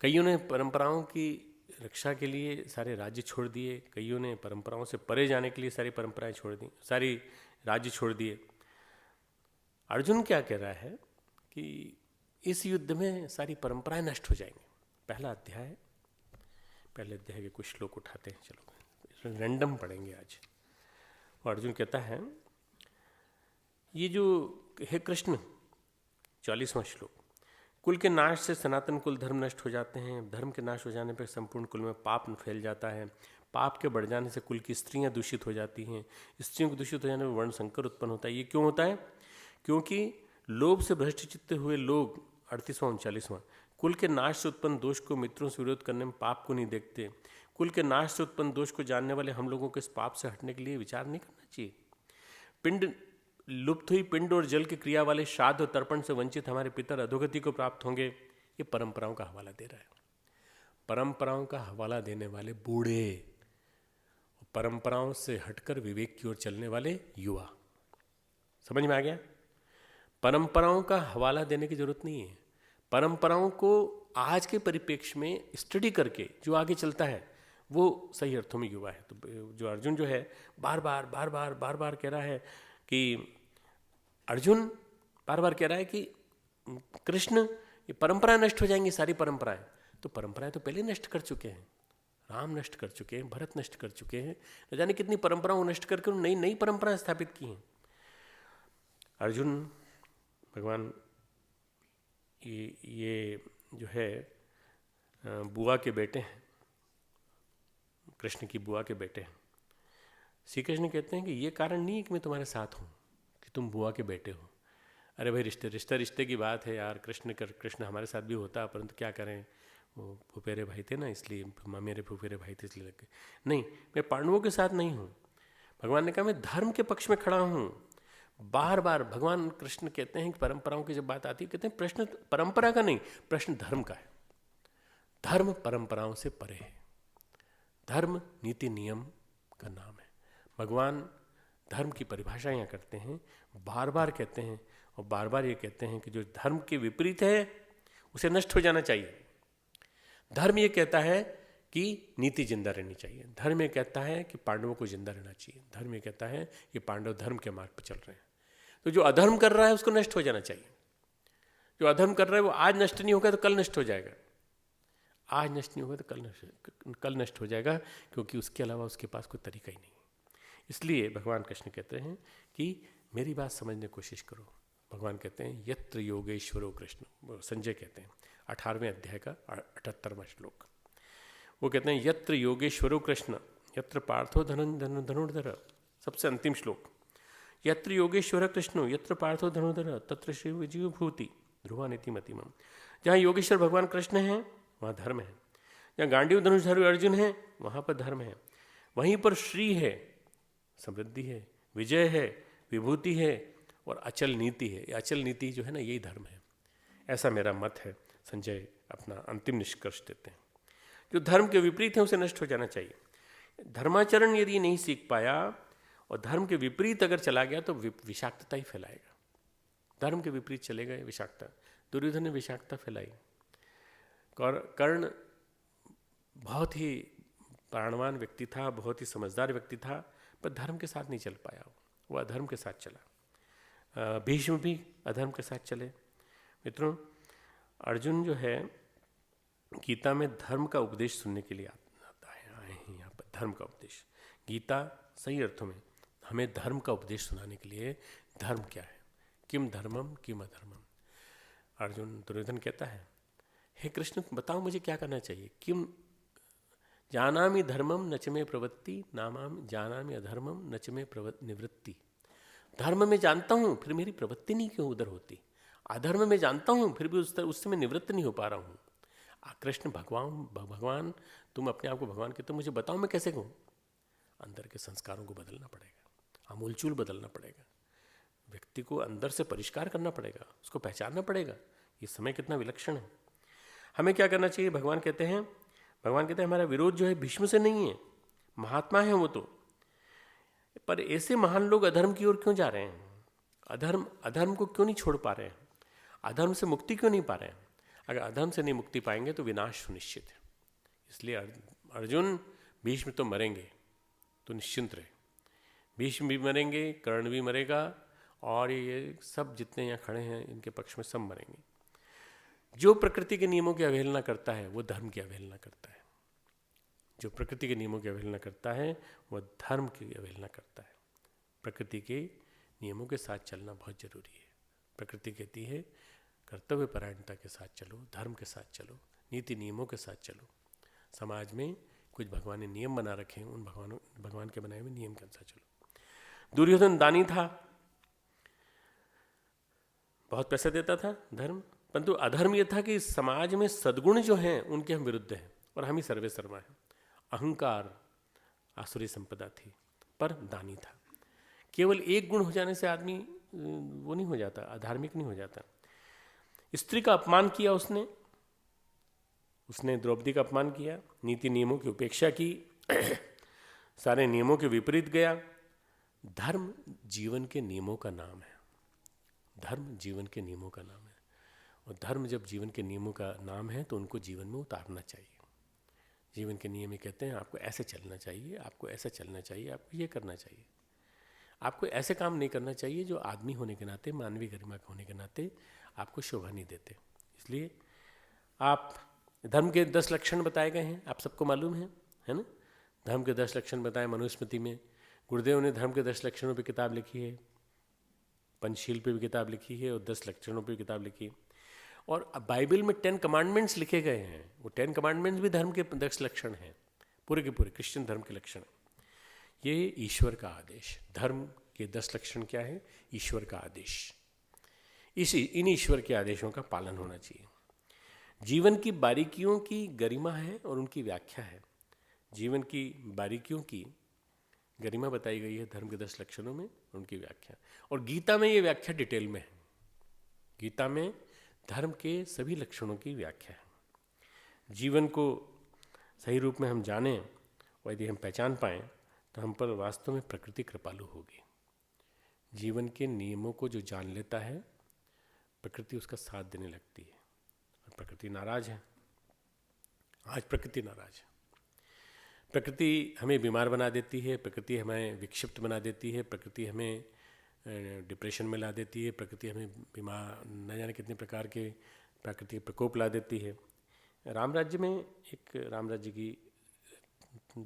कईयों ने परंपराओं की रक्षा के लिए सारे राज्य छोड़ दिए, कईयों ने परंपराओं से परे जाने के लिए सारी परंपराएं छोड़ दी, सारी राज्य छोड़ दिए। अर्जुन क्या कह रहा है कि इस युद्ध में सारी परंपराएं नष्ट हो जाएंगी। पहले अध्याय के कुछ श्लोक उठाते हैं, चलो रैंडम पढ़ेंगे आज। और अर्जुन कहता है, ये जो हे कृष्ण, 40वां श्लोक, कुल के नाश से सनातन कुल धर्म नष्ट हो जाते हैं, धर्म के नाश हो जाने पर संपूर्ण कुल में पाप फैल जाता है, पाप के बढ़ जाने से कुल की स्त्रियां दूषित हो जाती हैं, स्त्रियों को दूषित हो जाने पर वर्ण संकर उत्पन्न होता है। ये क्यों होता है? क्योंकि लोभ से भ्रष्ट चित्त हुए लोग, 38वां 39वां, कुल के नाश से उत्पन्न दोष को मित्रों से विरोध करने में पाप को नहीं देखते। कुल के नाश से उत्पन्न दोष को जानने वाले हम लोगों को इस पाप से हटने के लिए विचार नहीं करना चाहिए। पिंड लुप्त हुई पिंड और जल की क्रिया वाले श्राद्ध और तर्पण से वंचित हमारे पितर अधोगति को प्राप्त होंगे। ये परंपराओं का हवाला दे रहा है। परंपराओं का हवाला देने वाले बूढ़े, परंपराओं से हटकर विवेक की ओर चलने वाले युवा। समझ में आ गया? परंपराओं का हवाला देने की जरूरत नहीं है। परंपराओं को आज के परिप्रेक्ष्य में स्टडी करके जो आगे चलता है वो सही अर्थों में युवा है। तो जो अर्जुन जो है बार बार कह रहा है कि अर्जुन बार बार कह रहा है कि कृष्ण, ये परंपराएं नष्ट हो जाएंगी, सारी परंपराएं। तो परंपराएं तो पहले नष्ट कर चुके हैं, राम नष्ट कर चुके हैं, भरत नष्ट कर चुके हैं, न जाने कितनी परंपराओं को नष्ट करके नई नई परंपराएं स्थापित की हैं। अर्जुन भगवान ये जो है बुआ के बेटे हैं, कृष्ण की बुआ के बेटे हैं। श्री कृष्ण कहते हैं कि ये कारण नहीं है कि मैं तुम्हारे साथ हूँ कि तुम बुआ के बेटे हो। अरे भाई रिश्ते की बात है यार। कृष्ण हमारे साथ भी होता, परंतु क्या करें, वो फुफेरे भाई थे ना, इसलिए मेरे फुफेरे भाई थे इसलिए लग गए। नहीं, मैं पांडवों के साथ नहीं हूँ। भगवान ने कहा मैं धर्म के पक्ष में खड़ा हूँ। बार बार भगवान कृष्ण कहते हैं कि परंपराओं की जब बात आती है, कहते हैं प्रश्न परंपरा का नहीं, प्रश्न धर्म का है। धर्म परंपराओं से परे है। धर्म नीति नियम का नाम है। भगवान धर्म की परिभाषा यहाँ करते हैं, बार बार कहते हैं, और बार बार ये कहते हैं कि जो धर्म के विपरीत है उसे नष्ट हो जाना चाहिए। धर्म ये कहता है कि नीति जिंदा रहनी चाहिए। धर्म ये कहता है कि पांडवों को जिंदा रहना चाहिए। धर्म ये कहता है कि पांडव धर्म के मार्ग पर चल रहे हैं। तो जो अधर्म कर रहा है उसको नष्ट हो जाना चाहिए। जो अधर्म कर रहा है वो आज नष्ट नहीं होगा तो कल नष्ट हो जाएगा। आज नष्ट नहीं होगा तो कल नष्ट हो जाएगा, क्योंकि उसके अलावा उसके पास कोई तरीका ही नहीं। इसलिए भगवान कृष्ण कहते हैं कि मेरी बात समझने की कोशिश करो। भगवान कहते हैं यत्र योगेश्वरो कृष्ण, संजय कहते हैं 18वें अध्याय का 78वां श्लोक। वो कहते हैं यत्र योगेश्वरो कृष्ण यत्र पार्थो धनुर्धर, सबसे अंतिम श्लोक। यत्र योगेश्वर कृष्णो यत्र पार्थो धनुधर तत्र श्री विजय भूति ध्रुवा नीति मतिमम। जहाँ योगेश्वर भगवान कृष्ण हैं वहाँ धर्म है, जहाँ गांडीव धनुषधारी अर्जुन है वहाँ पर धर्म है, वहीं पर श्री है, समृद्धि है, विजय है, विभूति है और अचल नीति है। ये अचल नीति जो है ना, यही धर्म है, ऐसा मेरा मत है। संजय अपना अंतिम निष्कर्ष देते हैं। जो धर्म के विपरीत है उसे नष्ट हो जाना चाहिए। धर्माचरण यदि नहीं सीख पाया और धर्म के विपरीत अगर चला गया तो विषाक्तता ही फैलाएगा। धर्म के विपरीत चले गए, विषाक्तता। दुर्योधन ने विषाक्तता फैलाई। कर्ण बहुत ही प्राणवान व्यक्ति था, बहुत ही समझदार व्यक्ति था, पर धर्म के साथ नहीं चल पाया, वो अधर्म के साथ चला। भीष्म भी अधर्म के साथ चले। मित्रों, अर्जुन जो है गीता में धर्म का उपदेश सुनने के लिए आए हैं। यहाँ पर धर्म का उपदेश, गीता सही अर्थों में हमें धर्म का उपदेश सुनाने के लिए, धर्म क्या है, किम धर्मम किम अधर्मम। अर्जुन दुर्योधन कहता है, हे कृष्ण बताओ मुझे क्या करना चाहिए। किम जानामि धर्मम नच में प्रवृत्ति नामाम जानामि अधर्मम नच में निवृत्ति। धर्म में जानता हूँ फिर मेरी प्रवृत्ति नहीं क्यों उधर होती, अधर्म में जानता हूँ फिर भी उससे मैं निवृत्त नहीं हो पा रहा हूँ। कृष्ण भगवान तुम अपने आप को भगवान कहते, तो मुझे बताओ मैं कैसे कहूँ। अंदर के संस्कारों को बदलना पड़ेगा, आमूलचूल बदलना पड़ेगा, व्यक्ति को अंदर से परिष्कार करना पड़ेगा, उसको पहचानना पड़ेगा। ये समय कितना विलक्षण है। हमें क्या करना चाहिए। भगवान कहते हैं हमारा विरोध जो है भीष्म से नहीं है, महात्मा है वो तो, पर ऐसे महान लोग अधर्म की ओर क्यों जा रहे हैं, अधर्म को क्यों नहीं छोड़ पा रहे हैं, अधर्म से मुक्ति क्यों नहीं पा रहे हैं। अगर अधर्म से नहीं मुक्ति पाएंगे तो विनाश सुनिश्चित है। इसलिए अर्जुन भीष्म तो मरेंगे, तो निश्चिंत रहे। भीष्म भी मरेंगे, कर्ण भी मरेगा, और ये सब जितने यहाँ खड़े हैं इनके पक्ष में सब मरेंगे। जो प्रकृति के नियमों की अवहेलना करता है वो धर्म की अवहेलना करता है। जो प्रकृति के नियमों की अवहेलना करता है वह धर्म की अवहेलना करता है। प्रकृति के नियमों के साथ चलना बहुत जरूरी है। प्रकृति कहती है कर्तव्य परायणता के साथ चलो, धर्म के साथ चलो, नीति नियमों के साथ चलो। समाज में कुछ भगवान ने नियम बना रखे हैं, उन भगवान के बनाए हुए नियम के अनुसार चलो। दुर्योधन दानी था, बहुत पैसा देता था धर्म, परंतु अधर्म यह था कि समाज में सद्गुण जो हैं उनके हम विरुद्ध हैं और हम ही सर्वे सर्वा हैं। अहंकार आसुरी संपदा थी, पर दानी था। केवल एक गुण हो जाने से आदमी वो नहीं हो जाता, अधार्मिक नहीं हो जाता। स्त्री का अपमान किया उसने द्रौपदी का अपमान किया, नीति नियमों की उपेक्षा की, सारे नियमों के विपरीत गया। धर्म जीवन के नियमों का नाम है। धर्म जीवन के नियमों का नाम है, और धर्म जब जीवन के नियमों का नाम है तो उनको जीवन में उतारना चाहिए। जीवन के नियम कहते हैं आपको ऐसे चलना चाहिए, आपको ऐसा चलना चाहिए, आपको ये करना चाहिए, आपको ऐसे काम नहीं करना चाहिए जो आदमी होने के नाते, मानवीय गरिमा होने के नाते आपको शोभा नहीं देते। इसलिए आप धर्म के 10 लक्षण बताए गए हैं, आप सबको मालूम है ना। धर्म के 10 लक्षण बताए मनुस्मृति में। गुरुदेव ने धर्म के 10 लक्षणों पर किताब लिखी है, पंचशील पे भी किताब लिखी है और 10 लक्षणों पे भी किताब लिखी है। और बाइबल में 10 कमांडमेंट्स लिखे गए हैं। वो 10 कमांडमेंट्स भी धर्म के 10 लक्षण हैं, पूरे के पूरे क्रिश्चियन धर्म के लक्षण। ये ईश्वर का आदेश। धर्म के 10 लक्षण क्या है? ईश्वर का आदेश। इन ईश्वर के आदेशों का पालन होना चाहिए। जीवन की बारीकियों की गरिमा है और उनकी व्याख्या है। जीवन की बारीकियों की गरिमा बताई गई है धर्म के 10 लक्षणों में, उनकी व्याख्या। और गीता में ये व्याख्या डिटेल में है। गीता में धर्म के सभी लक्षणों की व्याख्या है। जीवन को सही रूप में हम जानें और यदि हम पहचान पाएँ तो हम पर वास्तव में प्रकृति कृपालु होगी। जीवन के नियमों को जो जान लेता है, प्रकृति उसका साथ देने लगती है। और प्रकृति नाराज है, आज प्रकृति नाराज है। प्रकृति हमें बीमार बना देती है, प्रकृति हमें विक्षिप्त बना देती है, प्रकृति हमें डिप्रेशन में ला देती है, प्रकृति हमें बीमार न जाने कितने प्रकार के प्राकृतिक प्रकोप ला देती है। राम राज्य में एक राम राज्य की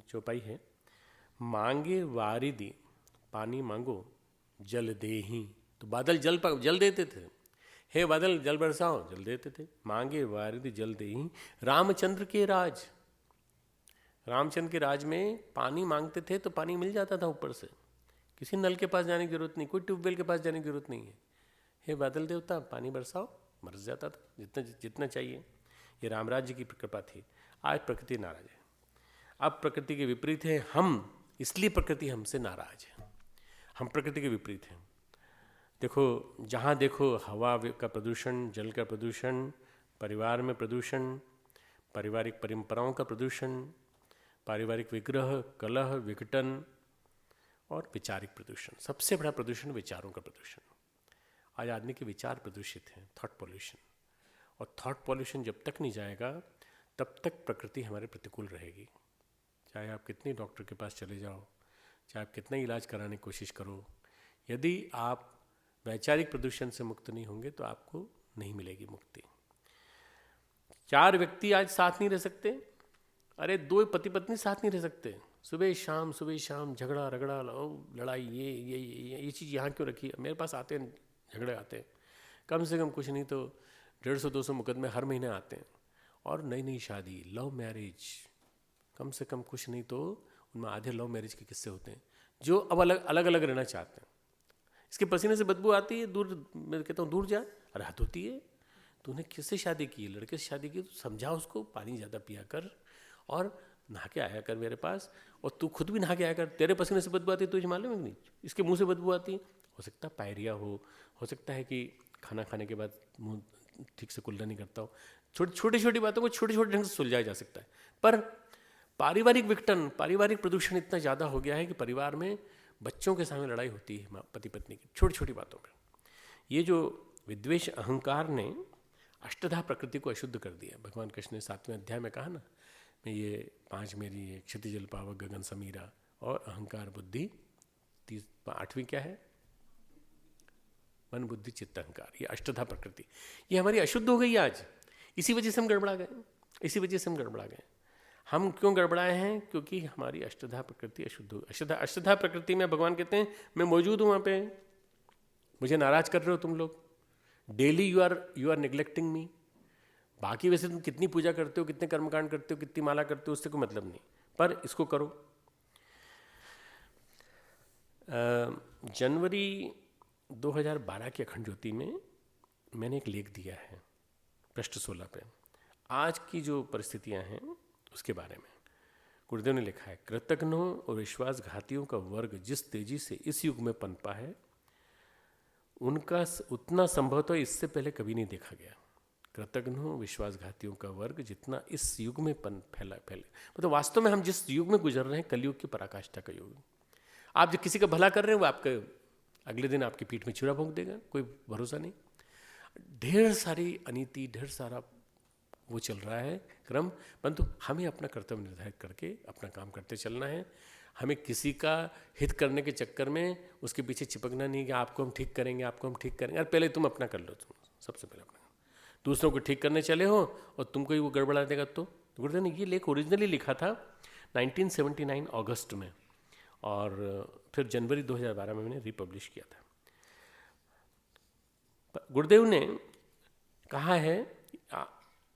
चौपाई है, मांगे वारिधि पानी मांगो जल देही। तो बादल जल देते थे, हे बादल जल बरसाओ, जल देते थे। मांगे वारिधि जल देही रामचंद्र के राज। रामचंद्र के राज में पानी मांगते थे तो पानी मिल जाता था ऊपर से, किसी नल के पास जाने की जरूरत नहीं, कोई ट्यूबवेल के पास जाने की जरूरत नहीं है। हे बादल देवता पानी बरसाओ, बरस जाता था जितना जितना चाहिए। ये रामराज जी की कृपा थी। आज प्रकृति नाराज है, अब प्रकृति के विपरीत है हम, इसलिए प्रकृति हमसे नाराज है। हम प्रकृति के विपरीत हैं। देखो, जहाँ देखो हवा का प्रदूषण, जल का प्रदूषण, परिवार में प्रदूषण, पारिवारिक परंपराओं का प्रदूषण, पारिवारिक विग्रह, कलह, विघटन और वैचारिक प्रदूषण। सबसे बड़ा प्रदूषण विचारों का प्रदूषण। आज आदमी के विचार प्रदूषित हैं, थॉट पॉल्यूशन। और थॉट पॉल्यूशन जब तक नहीं जाएगा तब तक प्रकृति हमारे प्रतिकूल रहेगी। चाहे आप कितने डॉक्टर के पास चले जाओ, चाहे आप कितना इलाज कराने की कोशिश करो, यदि आप वैचारिक प्रदूषण से मुक्त नहीं होंगे तो आपको नहीं मिलेगी मुक्ति। 4 व्यक्ति आज साथ नहीं रह सकते, अरे 2 पति पत्नी साथ नहीं रह सकते। सुबह शाम झगड़ा रगड़ा, लड़ाई, ये चीज़ यहाँ क्यों रखी है? मेरे पास आते हैं, झगड़े आते हैं, कम से कम कुछ नहीं तो 150-200 मुकदमे हर महीने आते हैं। और नई शादी, लव मैरिज, कम से कम कुछ नहीं तो उनमें आधे लव मैरिज के किस्से होते हैं, जो अब अलग अलग रहना चाहते हैं। इसके पसीने से बदबू आती है, दूर, मैं कहता हूँ दूर जा। अरे हद होती है, तूने किससे शादी की? लड़के से शादी की तो समझा उसको, पानी ज़्यादा पिया कर और नहा के आया कर मेरे पास, और तू खुद भी नहा के आया कर। तेरे पसीने से बदबू आती है, तुझे मालूम है नहीं? इसके मुंह से बदबू आती है, हो सकता है पायरिया हो सकता है कि खाना खाने के बाद मुंह ठीक से कुल्ला नहीं करता हो। छोटी बातों को छोटे ढंग से सुलझाया जा सकता है, पर पारिवारिक विघटन, पारिवारिक प्रदूषण इतना ज़्यादा हो गया है कि परिवार में बच्चों के सामने लड़ाई होती है पति पत्नी की छोटी बातों पर। ये जो विद्वेष अहंकार ने अष्टधा प्रकृति को अशुद्ध कर दिया। भगवान कृष्ण ने 7वें अध्याय में कहा ना, मैं ये 5 मेरी है, क्षिति जल पावक गगन समीरा, और अहंकार बुद्धि 8वीं क्या है? मन बुद्धि चित्त अहंकार। ये अष्टधा प्रकृति, ये हमारी अशुद्ध हो गई आज। इसी वजह से हम गड़बड़ा गए। हम क्यों गड़बड़ाए हैं? क्योंकि हमारी अष्टधा प्रकृति अशुद्ध हो। अष्टधा प्रकृति में भगवान कहते हैं मैं मौजूद हूँ वहाँ पे, मुझे नाराज कर रहे हो तुम लोग। डेली यू आर नेग्लेक्टिंग मी। बाकी वैसे तुम कितनी पूजा करते हो, कितने कर्मकांड करते हो, कितनी माला करते हो, उससे कोई मतलब नहीं, पर इसको करो। जनवरी 2012 की अखंड ज्योति में मैंने एक लेख दिया है पृष्ठ 16 पे, आज की जो परिस्थितियां हैं उसके बारे में। गुरुदेव ने लिखा है, कृतघ्नों और विश्वासघातियों का वर्ग जिस तेजी से इस युग में पनपा है, उनका उतना संभवतः इससे पहले कभी नहीं देखा गया। कृतघ्नों विश्वासघातियों का वर्ग जितना इस युग में फैले, मतलब वास्तव में हम जिस युग में गुजर रहे हैं, कलयुग की पराकाष्ठा का युग। आप जो किसी का भला कर रहे हैं वो आपके अगले दिन आपकी पीठ में छुरा भोंक देगा, कोई भरोसा नहीं। ढेर सारी अनीति, ढेर सारा वो चल रहा है क्रम, परंतु हमें अपना कर्तव्य निर्धारित करके अपना काम करते चलना है। हमें किसी का हित करने के चक्कर में उसके पीछे चिपकना नहीं कि आपको हम ठीक करेंगे, आपको हम ठीक करेंगे। अरे पहले तुम अपना कर लो, तुम सबसे पहले अपना। दूसरों को ठीक करने चले हो और तुमको ही वो गड़बड़ा देगा। तो गुरुदेव ने ये लेख ओरिजिनली लिखा था 1979 अगस्त में, और फिर जनवरी 2012 में मैंने रिपब्लिश किया था। गुरुदेव ने कहा है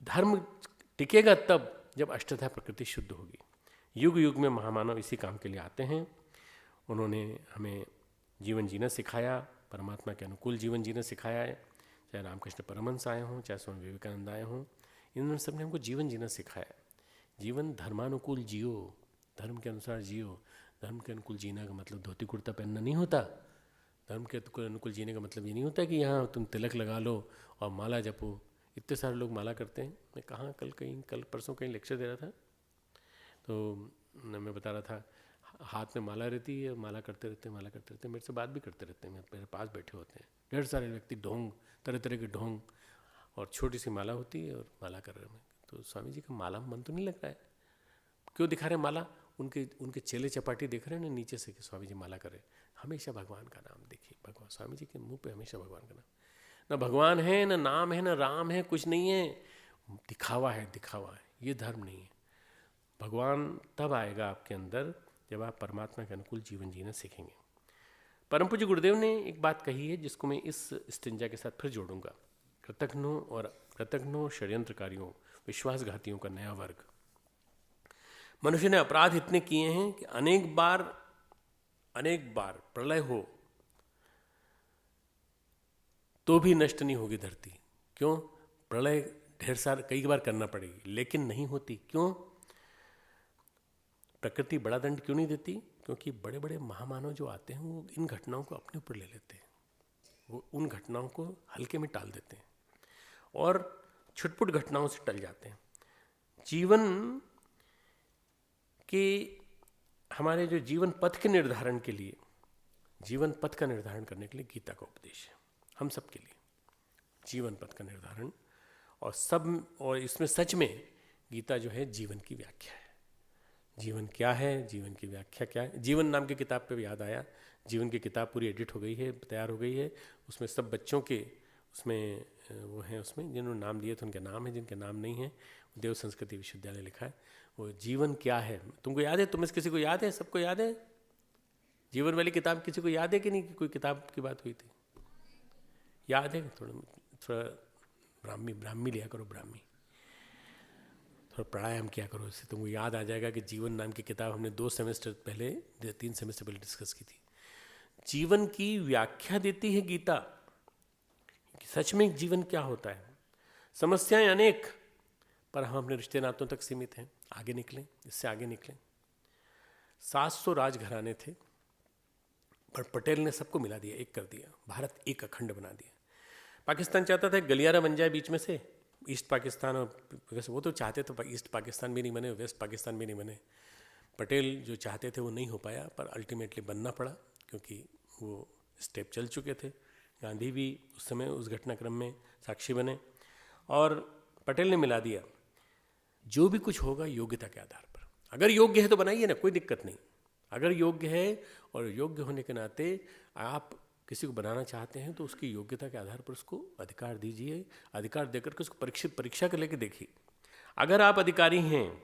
धर्म टिकेगा तब जब अष्टधा प्रकृति शुद्ध होगी। युग युग में महामानव इसी काम के लिए आते हैं। उन्होंने हमें जीवन जीना सिखाया, परमात्मा के अनुकूल जीवन जीना सिखाया है। चाहे रामकृष्ण परमहंस आए हों, चाहे स्वामी विवेकानंद आए हों, इन्होंने सबने हमको जीवन जीना सिखाया। जीवन धर्मानुकूल जियो, धर्म के अनुसार जियो। धर्म के अनुकूल जीना का मतलब धोती कुर्ता पहनना नहीं होता। धर्म के अनुकूल जीने का मतलब ये नहीं होता कि यहाँ तुम तिलक लगा लो और माला जपो। इतने सारे लोग माला करते हैं। मैं कहाँ कल परसों कहीं लेक्चर दे रहा था, तो मैं बता रहा था हाथ में माला रहती है, माला करते रहते हैं, मेरे से बात भी करते रहते हैं, मेरे पास बैठे होते हैं ढेर सारे व्यक्ति, ढोंग, तरह तरह के ढोंग, और छोटी सी माला होती है और माला कर रहे हैं। तो स्वामी जी का माला मन तो नहीं लग रहा है, क्यों दिखा रहे माला? उनके चेले चपाटी देख रहे हैं ना नीचे से कि स्वामी जी माला कर रहे। हमेशा भगवान का नाम देखिए, भगवान स्वामी जी के मुंह पे हमेशा भगवान का नाम। ना भगवान है, ना नाम है, ना राम है, कुछ नहीं है, दिखावा है। ये धर्म नहीं है। भगवान तब आएगा आपके अंदर जब आप परमात्मा के अनुकूल जीवन जीना सीखेंगे। परम पूज्य गुरुदेव ने एक बात कही है जिसको मैं इस स्तिंजा के साथ फिर जोड़ूंगा। कृतघ्नों, षड्यंत्रकारियों, विश्वासघातियों का नया वर्ग। मनुष्य ने अपराध इतने किए हैं कि अनेक बार अनेक बार प्रलय हो तो भी नष्ट नहीं होगी धरती। क्यों? प्रलय ढेर सारा कई बार करना पड़ेगी, लेकिन नहीं होती। क्यों? प्रकृति बड़ा दंड क्यों नहीं देती? क्योंकि बड़े बड़े महामानव जो आते हैं वो इन घटनाओं को अपने ऊपर ले लेते हैं, वो उन घटनाओं को हल्के में टाल देते हैं और छुटपुट घटनाओं से टल जाते हैं। जीवन के हमारे जो जीवन पथ के निर्धारण के लिए, जीवन पथ का निर्धारण करने के लिए गीता का उपदेश है हम सब के लिए, जीवन पथ का निर्धारण। और इसमें सच में गीता जो है जीवन की व्याख्या है। जीवन क्या है, जीवन की व्याख्या क्या है। जीवन नाम की किताब पे याद आया, जीवन की किताब पूरी एडिट हो गई है, तैयार हो गई है। उसमें सब बच्चों के उसमें वो हैं, उसमें जिन्होंने नाम लिए थे उनके नाम हैं, जिनके नाम नहीं हैं देव संस्कृति विश्वविद्यालय लिखा है। वो जीवन क्या है, तुमको याद है? तुम्हें किसी को याद है? सबको याद है? जीवन वाली किताब किसी को याद है कि नहीं? कि कोई किताब की बात हुई थी, याद है? थोड़ा ब्राह्मी लिया करो, ब्राह्मी थोड़ा प्राणायाम किया करो, इससे तुमको याद आ जाएगा कि जीवन नाम की किताब हमने 3 सेमेस्टर पहले डिस्कस की थी। जीवन की व्याख्या देती है गीता कि सच में जीवन क्या होता है। समस्याएं अनेक, पर हम अपने रिश्ते नातों तक सीमित हैं। आगे निकलें, इससे आगे निकलें। 700 राजघराने थे, पर पटेल ने सबको मिला दिया, एक कर दिया, भारत एक अखंड बना दिया। पाकिस्तान चाहता था गलियारा बन जाए बीच में से, ईस्ट पाकिस्तान, और वैसे वो तो चाहते थे ईस्ट पाकिस्तान भी नहीं बने, वेस्ट पाकिस्तान भी नहीं बने। पटेल जो चाहते थे वो नहीं हो पाया, पर अल्टीमेटली बनना पड़ा क्योंकि वो स्टेप चल चुके थे। गांधी भी उस समय उस घटनाक्रम में साक्षी बने और पटेल ने मिला दिया। जो भी कुछ होगा योग्यता के आधार पर, अगर योग्य है तो बनाइए ना, कोई दिक्कत नहीं। अगर योग्य है और योग्य होने के नाते आप किसी को बनाना चाहते हैं तो उसकी योग्यता के आधार पर उसको अधिकार दीजिए। अधिकार देकर के उसको परीक्षा कर लेके देखिए। अगर आप अधिकारी हैं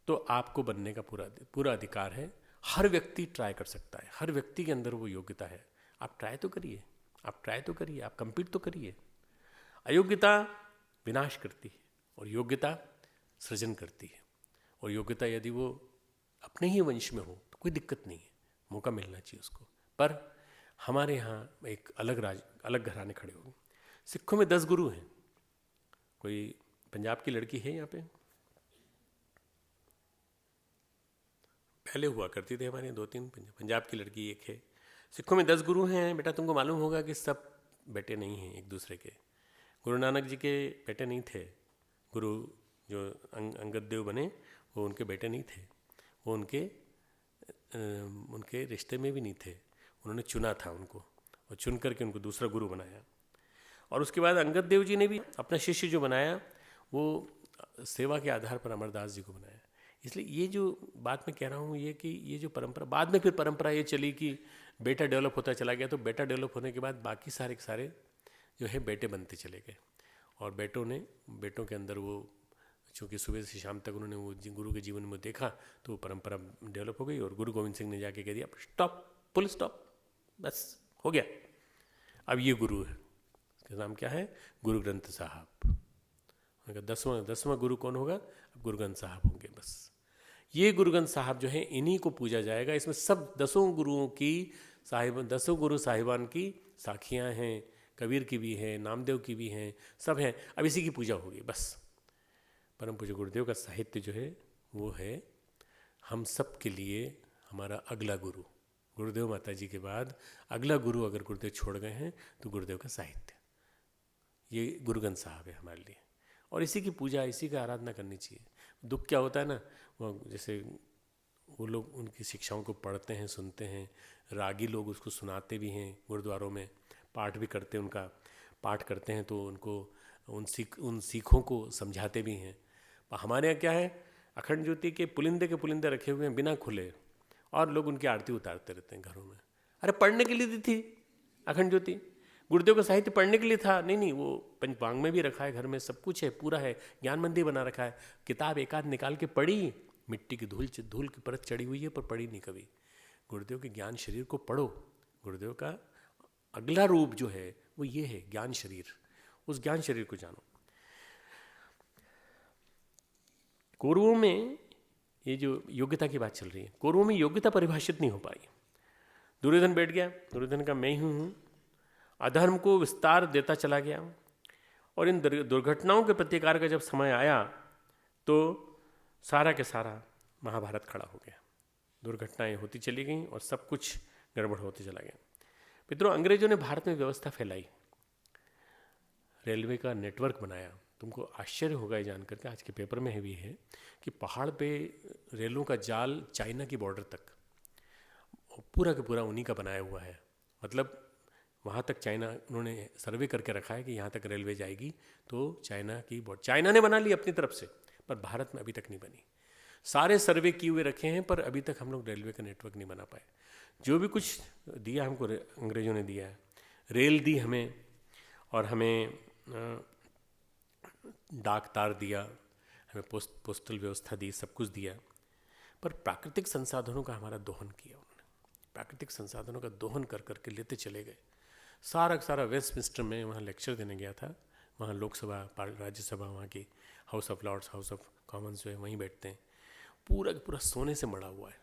तो आपको बनने का पूरा अधिकार है। हर व्यक्ति ट्राई कर सकता है, हर व्यक्ति के अंदर वो योग्यता है। आप ट्राई तो करिए, आप कंपीट तो करिए। अयोग्यता विनाश करती है और योग्यता सृजन करती है। और योग्यता यदि वो अपने ही वंश में हो तो कोई दिक्कत नहीं है, मौका मिलना चाहिए उसको। पर हमारे यहाँ एक अलग घराने खड़े हो गए। सिखों में 10 गुरु हैं। कोई पंजाब की लड़की है यहाँ पे? पहले हुआ करती थी हमारे 2-3 पंजाब की लड़की एक है। सिखों में 10 गुरु हैं। बेटा तुमको मालूम होगा कि सब बेटे नहीं हैं एक दूसरे के। गुरु नानक जी के बेटे नहीं थे। गुरु जो अंगद देव बने वो उनके बेटे नहीं थे, वो उनके रिश्ते में भी नहीं थे। उन्होंने चुना था उनको और चुन करके उनको दूसरा गुरु बनाया। और उसके बाद अंगद देव जी ने भी अपना शिष्य जो बनाया वो सेवा के आधार पर अमरदास जी को बनाया। इसलिए ये जो बात मैं कह रहा हूँ ये कि ये जो परंपरा, बाद में फिर परंपरा ये चली कि बेटा डेवलप होता चला गया, तो बेटा डेवलप होने के बाद बाकी सारे जो है बेटे बनते चले गए। और बेटों के अंदर वो चूँकि सुबह से शाम तक उन्होंने वो गुरु के जीवन में देखा तो वो परंपरा डेवलप हो गई। और गुरु गोविंद सिंह ने जाके कह दिया स्टॉप, फुल स्टॉप, बस हो गया। अब ये गुरु है, इसका नाम क्या है? गुरु ग्रंथ साहब। उनका 10वां गुरु कौन होगा? अब गुरु ग्रंथ साहब होंगे। बस ये गुरु ग्रंथ साहब जो है इन्हीं को पूजा जाएगा। इसमें सब 10 गुरुओं की 10 गुरु साहिबान की साखियाँ हैं, कबीर की भी हैं, नामदेव की भी हैं, सब हैं। अब इसी की पूजा होगी बस। परम पूज्य गुरुदेव का साहित्य जो है वो है हम सब के लिए हमारा अगला गुरु। गुरुदेव माता जी के बाद अगला गुरु अगर गुरुदेव छोड़ गए हैं तो गुरुदेव का साहित्य, ये गुरु ग्रंथ साहब है हमारे लिए। और इसी की पूजा, इसी का आराधना करनी चाहिए। दुख क्या होता है ना, वो जैसे वो लोग उनकी शिक्षाओं को पढ़ते हैं, सुनते हैं, रागी लोग उसको सुनाते भी हैं, गुरुद्वारों में पाठ भी करते हैं, उनका पाठ करते हैं तो उनको उन सीखों को समझाते भी हैं। हमारे यहाँ क्या है, अखंड ज्योति के पुलिंदे रखे हुए हैं बिना खुले, और लोग उनकी आरती उतारते रहते हैं घरों में। अरे पढ़ने के लिए दी थी अखंड ज्योति, गुरुदेव का साहित्य पढ़ने के लिए था। नहीं, वो पंचपांग में भी रखा है, घर में सब कुछ है, पूरा है, ज्ञान मंदिर बना रखा है। किताब एक आध निकाल के पढ़ी, मिट्टी की धूल की परत चढ़ी हुई है पर पढ़ी नहीं कभी। गुरुदेव के ज्ञान शरीर को पढ़ो। गुरुदेव का अगला रूप जो है वो ये है ज्ञान शरीर। उस ज्ञान शरीर को जानो। कौरवों में ये जो योग्यता की बात चल रही है, कौरवों में योग्यता परिभाषित नहीं हो पाई। दुर्योधन बैठ गया, दुर्योधन का मैं ही हूँ, अधर्म को विस्तार देता चला गया। और इन दुर्घटनाओं के प्रतिकार का जब समय आया तो सारा के सारा महाभारत खड़ा हो गया। दुर्घटनाएं होती चली गईं और सब कुछ गड़बड़ होते चला गया। मित्रों, अंग्रेजों ने भारत में व्यवस्था फैलाई, रेलवे का नेटवर्क बनाया। तुमको आश्चर्य होगा ये जानकर के, आज के पेपर में भी है कि पहाड़ पे रेलों का जाल चाइना की बॉर्डर तक पूरा का पूरा उन्हीं का बनाया हुआ है। मतलब वहाँ तक चाइना उन्होंने सर्वे करके रखा है कि यहाँ तक रेलवे जाएगी तो चाइना की बॉर्डर चाइना ने बना ली अपनी तरफ से, पर भारत में अभी तक नहीं बनी। सारे सर्वे किए हुए रखे हैं पर अभी तक हम लोग रेलवे का नेटवर्क नहीं बना पाए। जो भी कुछ दिया हमको अंग्रेजों ने दिया है, रेल दी हमें, और हमें डाक तार दिया, हमें पोस्टल व्यवस्था दी, सब कुछ दिया, पर प्राकृतिक संसाधनों का हमारा दोहन किया उन्होंने। प्राकृतिक संसाधनों का दोहन कर करके लेते चले गए। सारा वेस्टमिंस्टर में वहाँ लेक्चर देने गया था, वहाँ लोकसभा राज्यसभा, वहाँ की House of Lords, House of Commons जो है वहीं बैठते हैं। पूरा का पूरा सोने से मड़ा हुआ है,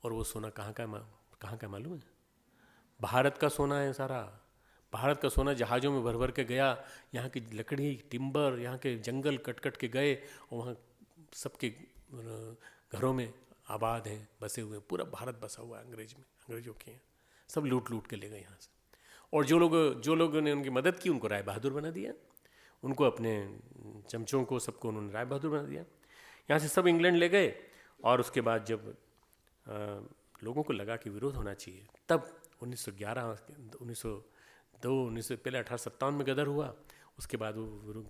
और वो सोना कहाँ का मालूम है? भारत का सोना है सारा। भारत का सोना जहाज़ों में भर भर के गया, यहाँ की लकड़ी, टिम्बर, यहाँ के जंगल कट कट के गए, और वहाँ सबके घरों में आबाद हैं, बसे हुए। पूरा भारत बसा हुआ है अंग्रेजों के हैं। सब लूट लूट के ले गए यहाँ से। और जो लोगों ने उनकी मदद की उनको राय बहादुर बना दिया, उनको अपने चमचों को सबको उन्होंने राय बहादुर बना दिया। यहाँ से सब इंग्लैंड ले गए, और उसके बाद जब लोगों को लगा कि विरोध होना चाहिए, तब 1911, 1902, पहले 1857 में गदर हुआ, उसके बाद वो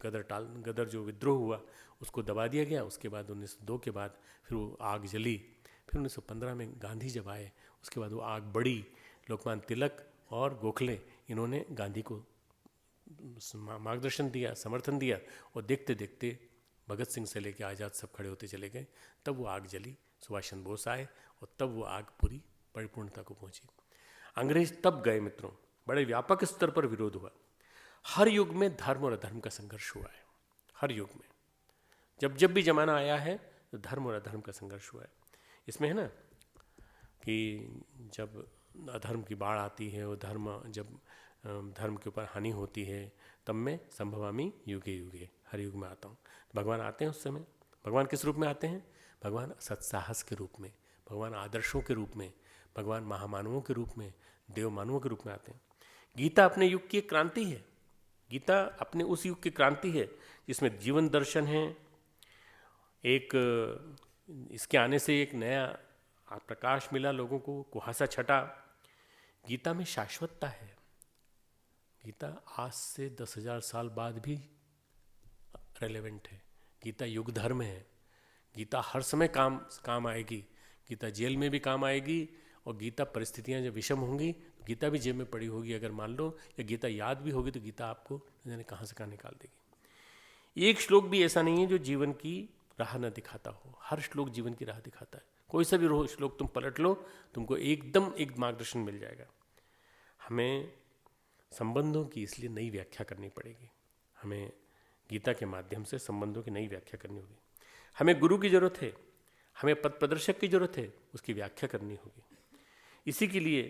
गदर जो विद्रोह हुआ उसको दबा दिया गया। उसके बाद 1902 के बाद फिर वो आग जली। फिर 1915 में गांधी जब आए, उसके बाद वो आग बढ़ी। लोकमान्य तिलक और गोखले, इन्होंने गांधी को मार्गदर्शन दिया, समर्थन दिया, और देखते देखते भगत सिंह से लेकर आज़ाद सब खड़े होते चले गए। तब वो आग जली, सुभाष चंद्र बोस आए, और तब वो आग पूरी परिपूर्णता को पहुंची। अंग्रेज तब गए मित्रों, बड़े व्यापक स्तर पर विरोध हुआ। हर युग में धर्म और अधर्म का संघर्ष हुआ है। हर युग में जब भी जमाना आया है तो धर्म और अधर्म का संघर्ष हुआ है। इसमें है ना कि जब अधर्म की बाढ़ आती है और जब धर्म के ऊपर हानि होती है, तब मैं संभवामी युगे युगे, हर युग में आता हूँ। भगवान आते हैं उस समय। भगवान किस रूप में आते हैं? भगवान सत्साहस के रूप में, भगवान आदर्शों के रूप में, भगवान महामानवों के रूप में, देव मानवों के रूप में आते हैं। गीता अपने युग की एक क्रांति है। गीता अपने उस युग की क्रांति है जिसमें जीवन दर्शन है। इसके आने से एक नया प्रकाश मिला लोगों को, कुहासा छटा। गीता में शाश्वतता है। गीता आज से 10,000 साल बाद भी रेलेवेंट है। गीता युग धर्म है। गीता हर समय काम आएगी। गीता जेल में भी काम आएगी, और गीता परिस्थितियां जब विषम होंगी तो गीता भी जेब में पड़ी होगी अगर मान लो, या गीता याद भी होगी तो गीता आपको जाने कहाँ से कहाँ निकाल देगी। एक श्लोक भी ऐसा नहीं है जो जीवन की राह न दिखाता हो। हर श्लोक जीवन की राह दिखाता है। कोई सा भी श्लोक तुम पलट लो, तुमको एकदम एक मार्गदर्शन मिल जाएगा। हमें संबंधों की इसलिए नई व्याख्या करनी पड़ेगी। हमें गीता के माध्यम से संबंधों की नई व्याख्या करनी होगी। हमें गुरु की जरूरत है, हमें पथ प्रदर्शक की जरूरत है, उसकी व्याख्या करनी होगी। इसी के लिए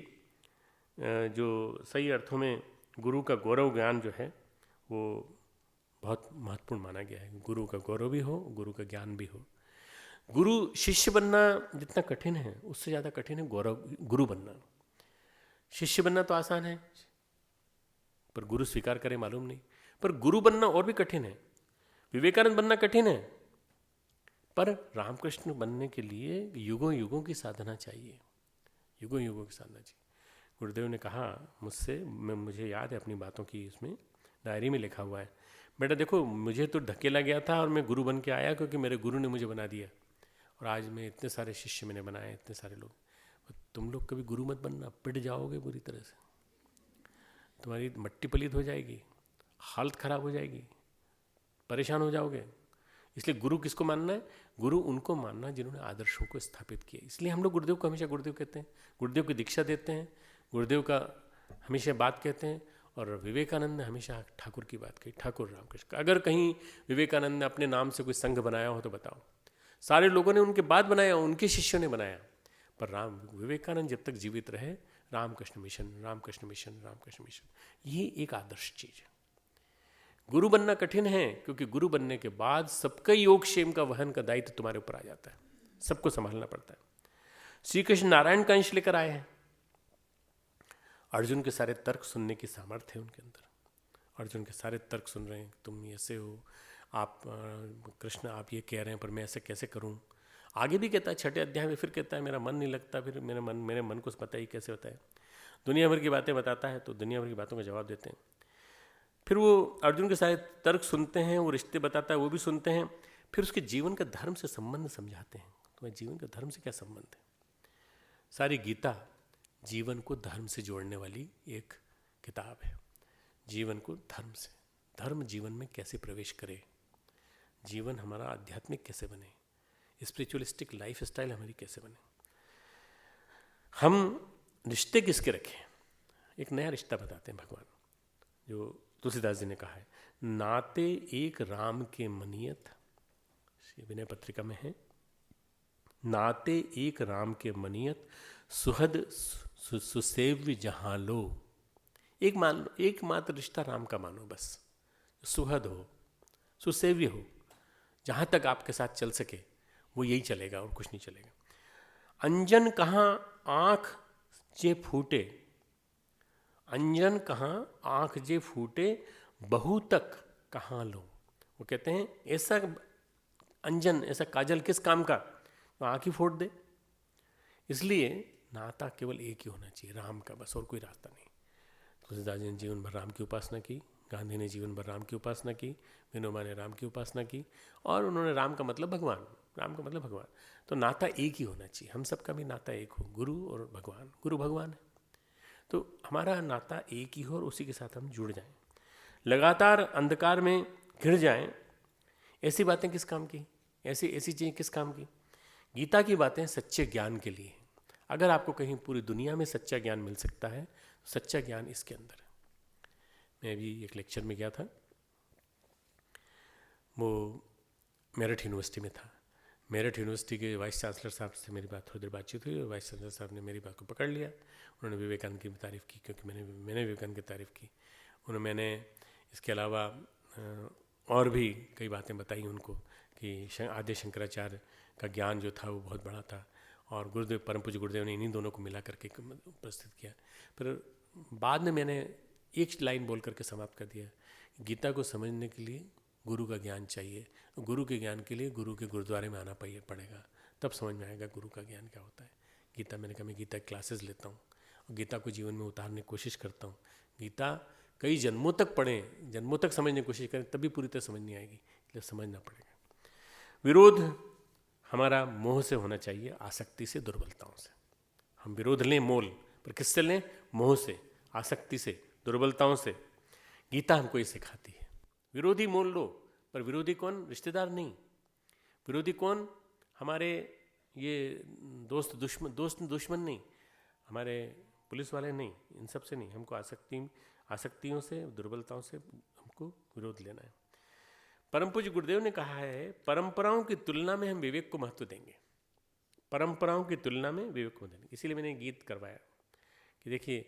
जो सही अर्थों में गुरु का गौरव ज्ञान जो है वो बहुत महत्वपूर्ण माना गया है। गुरु का गौरव भी हो, गुरु का ज्ञान भी हो। गुरु शिष्य बनना जितना कठिन है उससे ज़्यादा कठिन है गुरु बनना। शिष्य बनना तो आसान है, पर गुरु स्वीकार करे मालूम नहीं। पर गुरु बनना और भी कठिन है। विवेकानंद बनना कठिन है, पर रामकृष्ण बनने के लिए युगों युगों की साधना चाहिए। युगों युगों की साधना चाहिए। गुरुदेव ने कहा मुझसे, मुझे याद है अपनी बातों की, इसमें डायरी में लिखा हुआ है, बेटा देखो मुझे तो धकेला गया था और मैं गुरु बन के आया क्योंकि मेरे गुरु ने मुझे बना दिया, और आज मैं इतने सारे शिष्य मैंने बनाए, इतने सारे लोग। तुम लोग कभी गुरु मत बनना, पिट जाओगे बुरी तरह से, तुम्हारी मट्टी पलीत हो जाएगी, हालत खराब हो जाएगी, परेशान हो जाओगे। इसलिए गुरु किसको मानना है? गुरु उनको मानना जिन्होंने आदर्शों को स्थापित किया। इसलिए हम लोग गुरुदेव को हमेशा गुरुदेव कहते हैं, गुरुदेव की दीक्षा देते हैं, गुरुदेव का हमेशा बात कहते हैं। और विवेकानंद ने हमेशा ठाकुर की बात कही, ठाकुर रामकृष्ण। अगर कहीं विवेकानंद ने अपने नाम से कोई संघ बनाया हो तो बताओ। सारे लोगों ने उनके बाद बनाया, उनके शिष्यों ने बनाया, पर विवेकानंद जब तक जीवित रहे, Ramakrishna Mission, Ramakrishna Mission, Ramakrishna Mission, ये एक आदर्श चीज है। गुरु बनना कठिन है, क्योंकि गुरु बनने के बाद सबका योग क्षेम का वहन का दायित्व तुम्हारे ऊपर आ जाता है, सबको संभालना पड़ता है। श्री कृष्ण नारायण का अंश लेकर आए हैं। अर्जुन के सारे तर्क सुनने की सामर्थ्य है उनके अंदर। अर्जुन के सारे तर्क सुन रहे हैं, तुम ऐसे हो, आप कृष्ण आप ये कह रहे हैं, पर मैं ऐसे कैसे करूं। आगे भी कहता है 6ठे अध्याय में, फिर कहता है मेरा मन नहीं लगता, फिर मेरे मन को पता ही कैसे होता है। दुनिया भर की बातें बताता है, तो दुनिया भर की बातों का जवाब देते हैं। फिर वो अर्जुन के सारे तर्क सुनते हैं, वो रिश्ते बताता है वो भी सुनते हैं, फिर उसके जीवन का धर्म से संबंध समझाते हैं। तुम्हारे जीवन का धर्म से क्या संबंध है। सारी गीता जीवन को धर्म से जोड़ने वाली एक किताब है। जीवन को धर्म से, धर्म जीवन में कैसे प्रवेश करे, जीवन हमारा आध्यात्मिक कैसे बने, स्पिरिचुअलिस्टिक लाइफ स्टाइल हमारी कैसे बने, हम रिश्ते किसके रखें। एक नया रिश्ता बताते हैं भगवान, जो तुलसीदास जी ने कहा है, नाते एक राम के मनियत, विनय पत्रिका में है, नाते एक राम के मनियत, सुहद सुसेव्य जहां लो। एकमात्र रिश्ता राम का मानो, बस सुहद हो, सुसेव्य हो, जहां तक आपके साथ चल सके वो यही चलेगा और कुछ नहीं चलेगा। अंजन कहाँ आँख जे फूटे, अंजन कहाँ आँख जे फूटे, बहू तक कहाँ लो। वो कहते हैं ऐसा अंजन, ऐसा काजल किस काम का, तो आँख ही फोड़ दे। इसलिए नाता केवल एक ही होना चाहिए, राम का, बस, और कोई रास्ता नहीं। तुलसीदास जी ने जीवन भर राम की उपासना की, गांधी ने जीवन भर राम की उपासना की, विनोबा ने राम की उपासना की, और उन्होंने राम का मतलब भगवान, राम का मतलब भगवान। तो नाता एक ही होना चाहिए, हम सबका भी नाता एक हो, गुरु और भगवान। गुरु भगवान है, तो हमारा नाता एक ही हो और उसी के साथ हम जुड़ जाएं। लगातार अंधकार में घिर जाएं, ऐसी बातें किस काम की, ऐसी चीज़ें किस काम की। गीता की बातें सच्चे ज्ञान के लिए। अगर आपको कहीं पूरी दुनिया में सच्चा ज्ञान मिल सकता है, तो सच्चा ज्ञान इसके अंदर है। मैं भी एक लेक्चर में गया था, वो मेरठ यूनिवर्सिटी में था। मेरठ यूनिवर्सिटी के वाइस चांसलर साहब से मेरी बात, थोड़ी देर बातचीत हुई और वाइस चांसलर साहब ने मेरी बात को पकड़ लिया। उन्होंने विवेकानंद की तारीफ़ की, क्योंकि मैंने विवेकानंद की तारीफ़ की। मैंने इसके अलावा और भी कई बातें बताई उनको, कि आद्य शंकराचार्य का ज्ञान जो था वो बहुत बड़ा था, और गुरुदेव, परम पूज्य गुरुदेव ने इन्हीं दोनों को मिला करके प्रस्तुत किया। फिर बाद में मैंने एक लाइन बोल करके समाप्त कर दिया, गीता को समझने के लिए गुरु का ज्ञान चाहिए, गुरु के ज्ञान के लिए गुरु के गुरुद्वारे में आना पड़ेगा, तब समझ में आएगा गुरु का ज्ञान क्या होता है। गीता, मैंने कहा मैं गीता की क्लासेस लेता हूँ और गीता को जीवन में उतारने की कोशिश करता हूँ। गीता कई जन्मों तक पढ़ें, जन्मों तक समझने की कोशिश करें, तभी पूरी तरह समझ नहीं आएगी, इसलिए समझना पड़ेगा। विरोध हमारा मोह से होना चाहिए, आसक्ति से, दुर्बलताओं से। हम विरोध लें मोल, पर किससे लें? मोह से, आसक्ति से, दुर्बलताओं से। गीता हमको ये सिखाती है। विरोधी मोल लो, पर विरोधी कौन? रिश्तेदार नहीं। विरोधी कौन? हमारे ये दोस्त दुश्मन नहीं, हमारे पुलिस वाले नहीं, इन सब से नहीं। हमको आसक्तियों से, दुर्बलताओं से हमको विरोध लेना है। परम पूज्य गुरुदेव ने कहा है, परंपराओं की तुलना में हम विवेक को महत्व देंगे। परंपराओं की तुलना में विवेक को देंगे। इसीलिए मैंने गीत करवाया कि देखिए,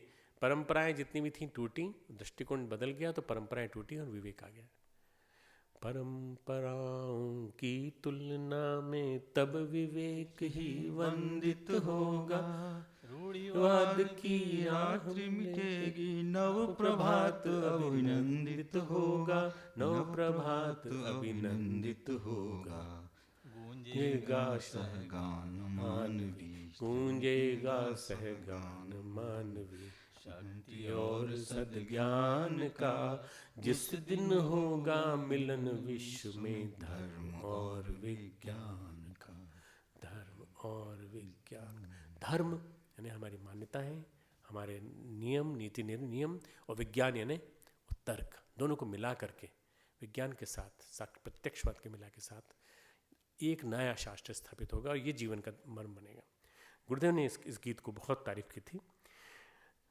परंपराएं जितनी भी थीं टूटी, दृष्टिकोण बदल गया, तो परंपराएं टूटी और विवेक आ गया। परंपराओं की तुलना में तब विवेक ही वंदित होगा, रूढ़िवाद की रात्रि मिटेगी, नव प्रभात अभिनंदित होगा, नव प्रभात अभिनंदित होगा। गूंजेगा सहगान मानवी, गूंजेगा सहगान मानवी, शांति और सद्ज्ञान का जिस दिन होगा मिलन, विश्व में धर्म और विज्ञान का। धर्म और विज्ञान, धर्म यानी हमारी मान्यताएं, हमारे नियम, नीति नियम, और विज्ञान यानी तर्क, दोनों को मिला करके, विज्ञान के साथ, प्रत्यक्षवाद के मिला के साथ एक नया शास्त्र स्थापित होगा, और ये जीवन का मर्म बनेगा। गुरुदेव ने इस गीत को बहुत तारीफ की थी।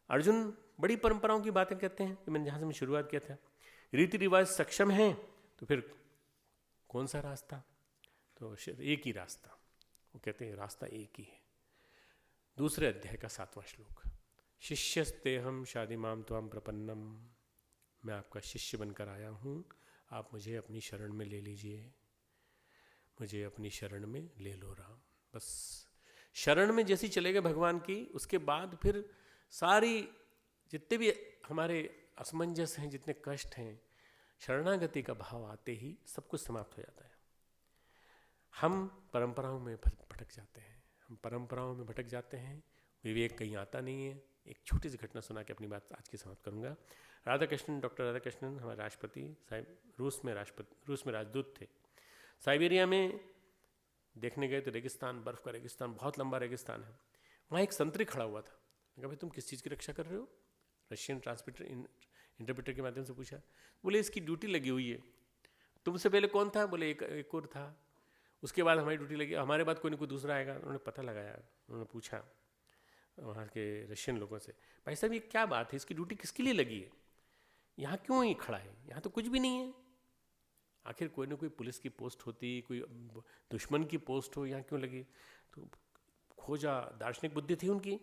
अर्जुन बड़ी परंपराओं की बातें कहते हैं, मैंने जहाँ से मैं शुरुआत किया था। रीति रिवाज सक्षम हैं, तो फिर कौन सा रास्ता? तो एक ही रास्ता, वो कहते हैं रास्ता एक ही है। दूसरे अध्याय का 7वां श्लोक, शिष्यस्ते हम शादी माम त्वाम प्रपन्नम, मैं आपका शिष्य बनकर आया हूँ, आप मुझे अपनी शरण में ले लीजिए, मुझे अपनी शरण में ले लो राम। बस शरण में जैसी चले गए भगवान की, उसके बाद फिर सारी जितने भी हमारे असमंजस हैं, जितने कष्ट हैं, शरणागति का भाव आते ही सब कुछ समाप्त हो जाता है। हम परंपराओं में भटक जाते हैं, हम परंपराओं में भटक जाते हैं, विवेक कहीं आता नहीं है। एक छोटी सी घटना सुना के अपनी बात आज की समाप्त करूंगा। राधा कृष्णन, डॉक्टर राधा कृष्णन हमारे राष्ट्रपति साहब रूस में राजदूत थे। साइबेरिया में देखने गए तो रेगिस्तान, बर्फ़ का रेगिस्तान, बहुत लंबा रेगिस्तान है। वहाँ एक संतरी खड़ा हुआ था। कहा भाई तुम किस चीज़ की रक्षा कर रहे हो? रशियन इंटरप्रेटर के माध्यम से पूछा। बोले इसकी ड्यूटी लगी हुई है। तुमसे पहले कौन था? बोले एक और था, उसके बाद हमारी ड्यूटी लगी, हमारे बाद कोई ना कोई दूसरा आएगा। उन्होंने पता लगाया, उन्होंने पूछा वहाँ के रशियन लोगों से, भाई साहब ये क्या बात है, इसकी ड्यूटी किसके लिए लगी है? यहाँ क्यों ही खड़ा है? यहाँ तो कुछ भी नहीं है। आखिर कोई ना कोई पुलिस की पोस्ट होती, कोई दुश्मन की पोस्ट हो, यहाँ क्यों लगी? तो खोजा, दार्शनिक बुद्धि थी उनकी।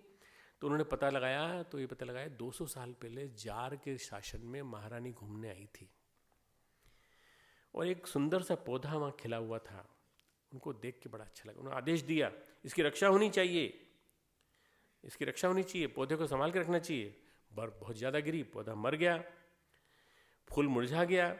तो उन्होंने पता लगाया, तो ये पता लगाया 200 साल पहले जार के शासन में महारानी घूमने आई थी और एक सुंदर सा पौधा वहाँ खिला हुआ था। उनको देख के बड़ा अच्छा लगा। उन्होंने आदेश दिया इसकी रक्षा होनी चाहिए, इसकी रक्षा होनी चाहिए, पौधे को संभाल के रखना चाहिए। बर्फ बहुत ज़्यादा गिरी, पौधा मर गया, फूल मुरझा गया,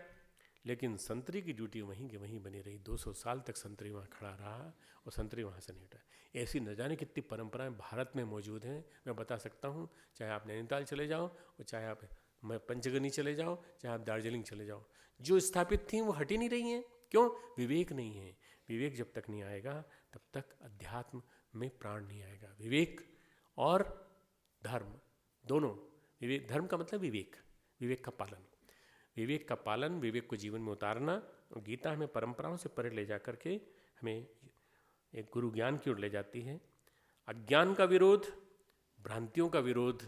लेकिन संतरी की ड्यूटी वहीं के वहीं बनी रही। 200 साल तक संतरी वहाँ खड़ा रहा और संतरी वहाँ से नहीं हटा। ऐसी न जाने कितनी परंपराएं भारत में मौजूद हैं। मैं बता सकता हूँ, चाहे आप नैनीताल चले जाओ और चाहे आप पंचगनी चले जाओ, चाहे आप दार्जिलिंग चले जाओ, जो स्थापित थी वो हटी नहीं रही हैं। क्यों? विवेक नहीं है। विवेक जब तक नहीं आएगा तब तक अध्यात्म में प्राण नहीं आएगा। विवेक और धर्म दोनों, विवेक, धर्म का मतलब विवेक, विवेक का पालन, विवेक का पालन, विवेक को जीवन में उतारना। और गीता हमें परंपराओं से परे ले जा करके हमें एक गुरु ज्ञान की ओर ले जाती है। अज्ञान का विरोध, भ्रांतियों का विरोध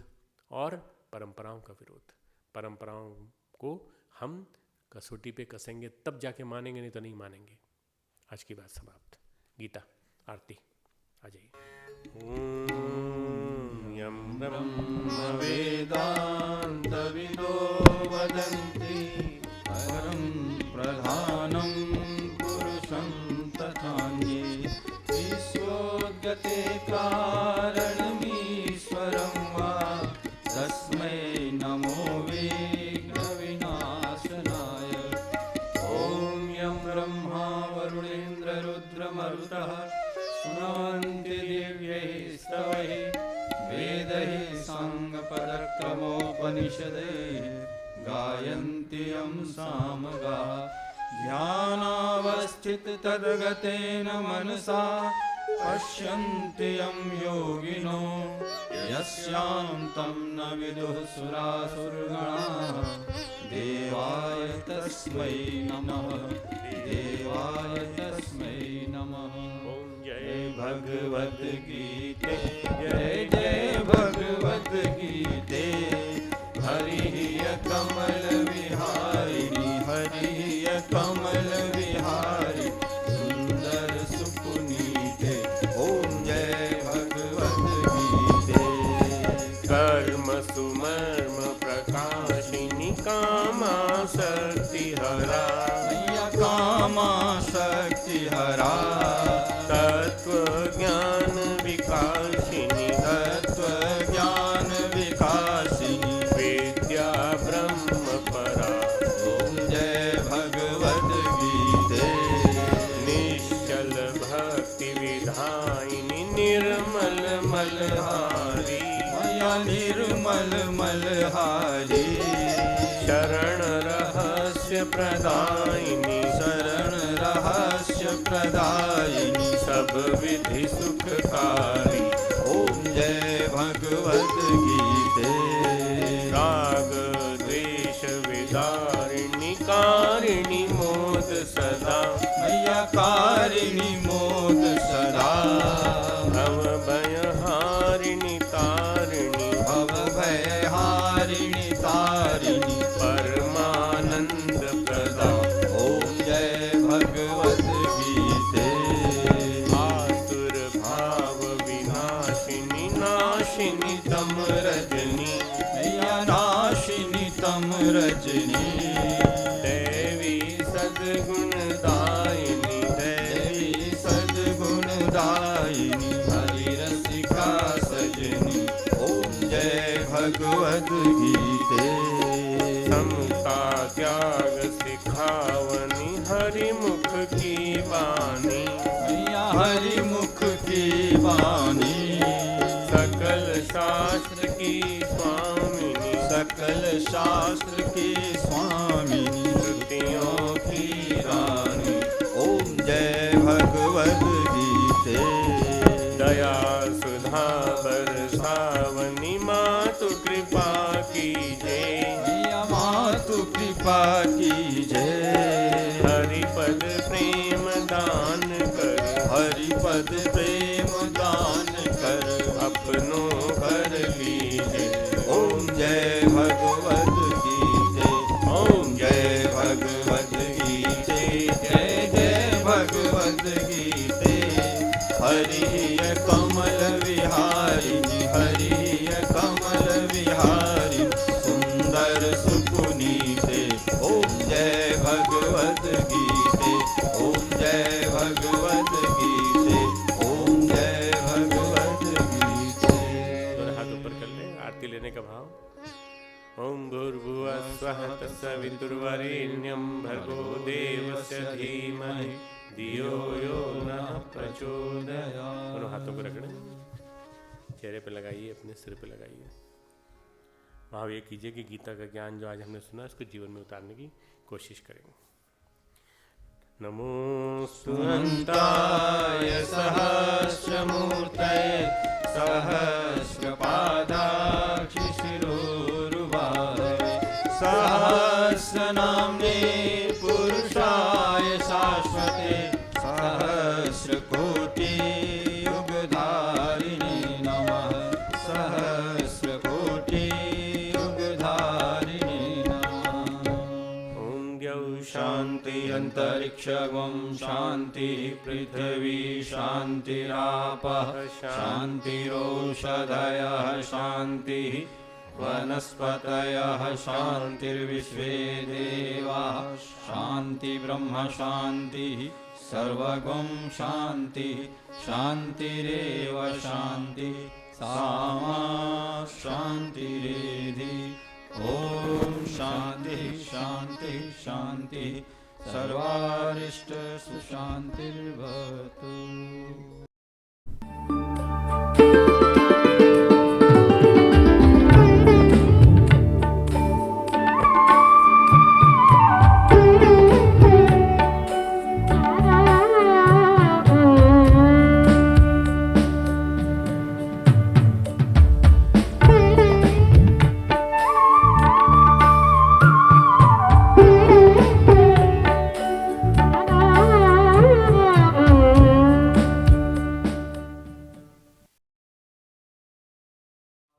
और परंपराओं का विरोध। परंपराओं को हम कसौटी पे कसेंगे तब जाके मानेंगे, नहीं तो नहीं मानेंगे। आज की बात समाप्त। गीता आरती आ जाइए। यम ब्रह्म वेदान्तविदो वदन्ति परं प्रधानं पुरुषं तथान्ये विश्वोद्गते कारणमीश्वरं वा तस्मै नमो विघ्नविनाशनाय। ॐ यं ब्रह्मा वरुणेन्द्ररुद्रमरुतः स्तुवन्ति दिव्यैः स्तवैः वेदैः साङ्गपदक्रमोपनिषदैः गायन्ति यं सामगाः। ध्यानावस्थिततद्गतेन मनसा पश्यन्ति यं योगिनो यस्यां तं न विदुः सुरासुरगणाः। देवाय तस्मै नमः, देवाय तस्मै नमः। जय भगवद गीते, जय जय भगवद गीते। हरिः कमल विहारिणी, हरिः कमल विहारी सुंदर सुपुनीते। ओम जय भगवद गीते। कर्म सुमर्म प्रकाशिनी कामा शक्ति हरा, कामा शक्ति हरा। तत्व ज्ञान विकासिनी, तत्व ज्ञान विकासिनी विद्या ब्रह्म परा। ओम जय भगवद गीते। निश्चल भक्ति विधायिनी निर्मल मलहारी, माया निर्मल मलहारी। शरण रहस्य प्रदायिनी, शरण रहस्य प्रदायिनी सब विधि सुखकारी। ओम जय भगवद गीते। राग द्वेष विदारिणी कारिणी मोद सदा, मैया कारिणी मोद सदा। भव भयहारिणी तारिणी, भव भयहारिणी तारिणी परमानंद प्रदा। ओम जय भगवद गीते। आतुर भाव विनाशिनी नाशिनी तम रजनी, पावनी हरि मुख की बानी, मैया हरि मुख की बानी, सकल शास्त्र की स्वामिनी, सकल शास्त्र की स्वामिनी, श्रुतियों की रानी। ओम जय भगवद गीते। दया सुधा बरसावनी मातु कृपा कीजे, मैया मातु कृपा कीजे। हरिपद प्रेम दान कर, हरिपद प्रेम दान कर, अपनों कर लीजे। ओम जय भगवद गीते। ओम जय भगवद गीते। जय जय भगवद गीते। हरि कमल विहारी, हरि कमल विहारी, सुंदर सुपुनीते। ओम जय भगवद गीते। ओम जय भगवद गीते। ओम जय भगवद गीते। दोनों हाथ ऊपर कर ले, आरती लेने का भाव। ओम भूर्भुवः स्वः तत्सवितुर्वरेण्यं भर्गो देवस्य धीमहि धियो यो नः प्रचोदयात्। दोनों हाथों को रगड़ें, चेहरे पे लगाइए, अपने सिर पे लगाइए। भाव ये कीजिए कि गीता का ज्ञान जो आज हमने सुना उसको जीवन में उतारने की कोशिश करेंगे। नमो सुनन्ताय सहस्रमूर्तये सहस्रपादाक्षिशिरोरुबाधवे सहस्रनाम्ने पुरुषाय शाश्वते सहस्रकोटियुगधारिणे नमः सहस्रकोटियुगधारिणे नमः। ओम द्यौ शान्ति अन्तरिक्षं शान्ति पृथिवी शान्तिरापः शान्तिरोषधयः शान्तिः वनस्पतयः शान्तिर्विश्वे देवाः शान्ति ब्रह्म शान्तिः सर्वगं शान्तिः शान्तिरेव शान्तिः सामा शान्तिरेधि। ओम शांति शांति शांति सर्वारिष्ट सुशांतिर्भवतु।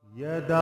यदा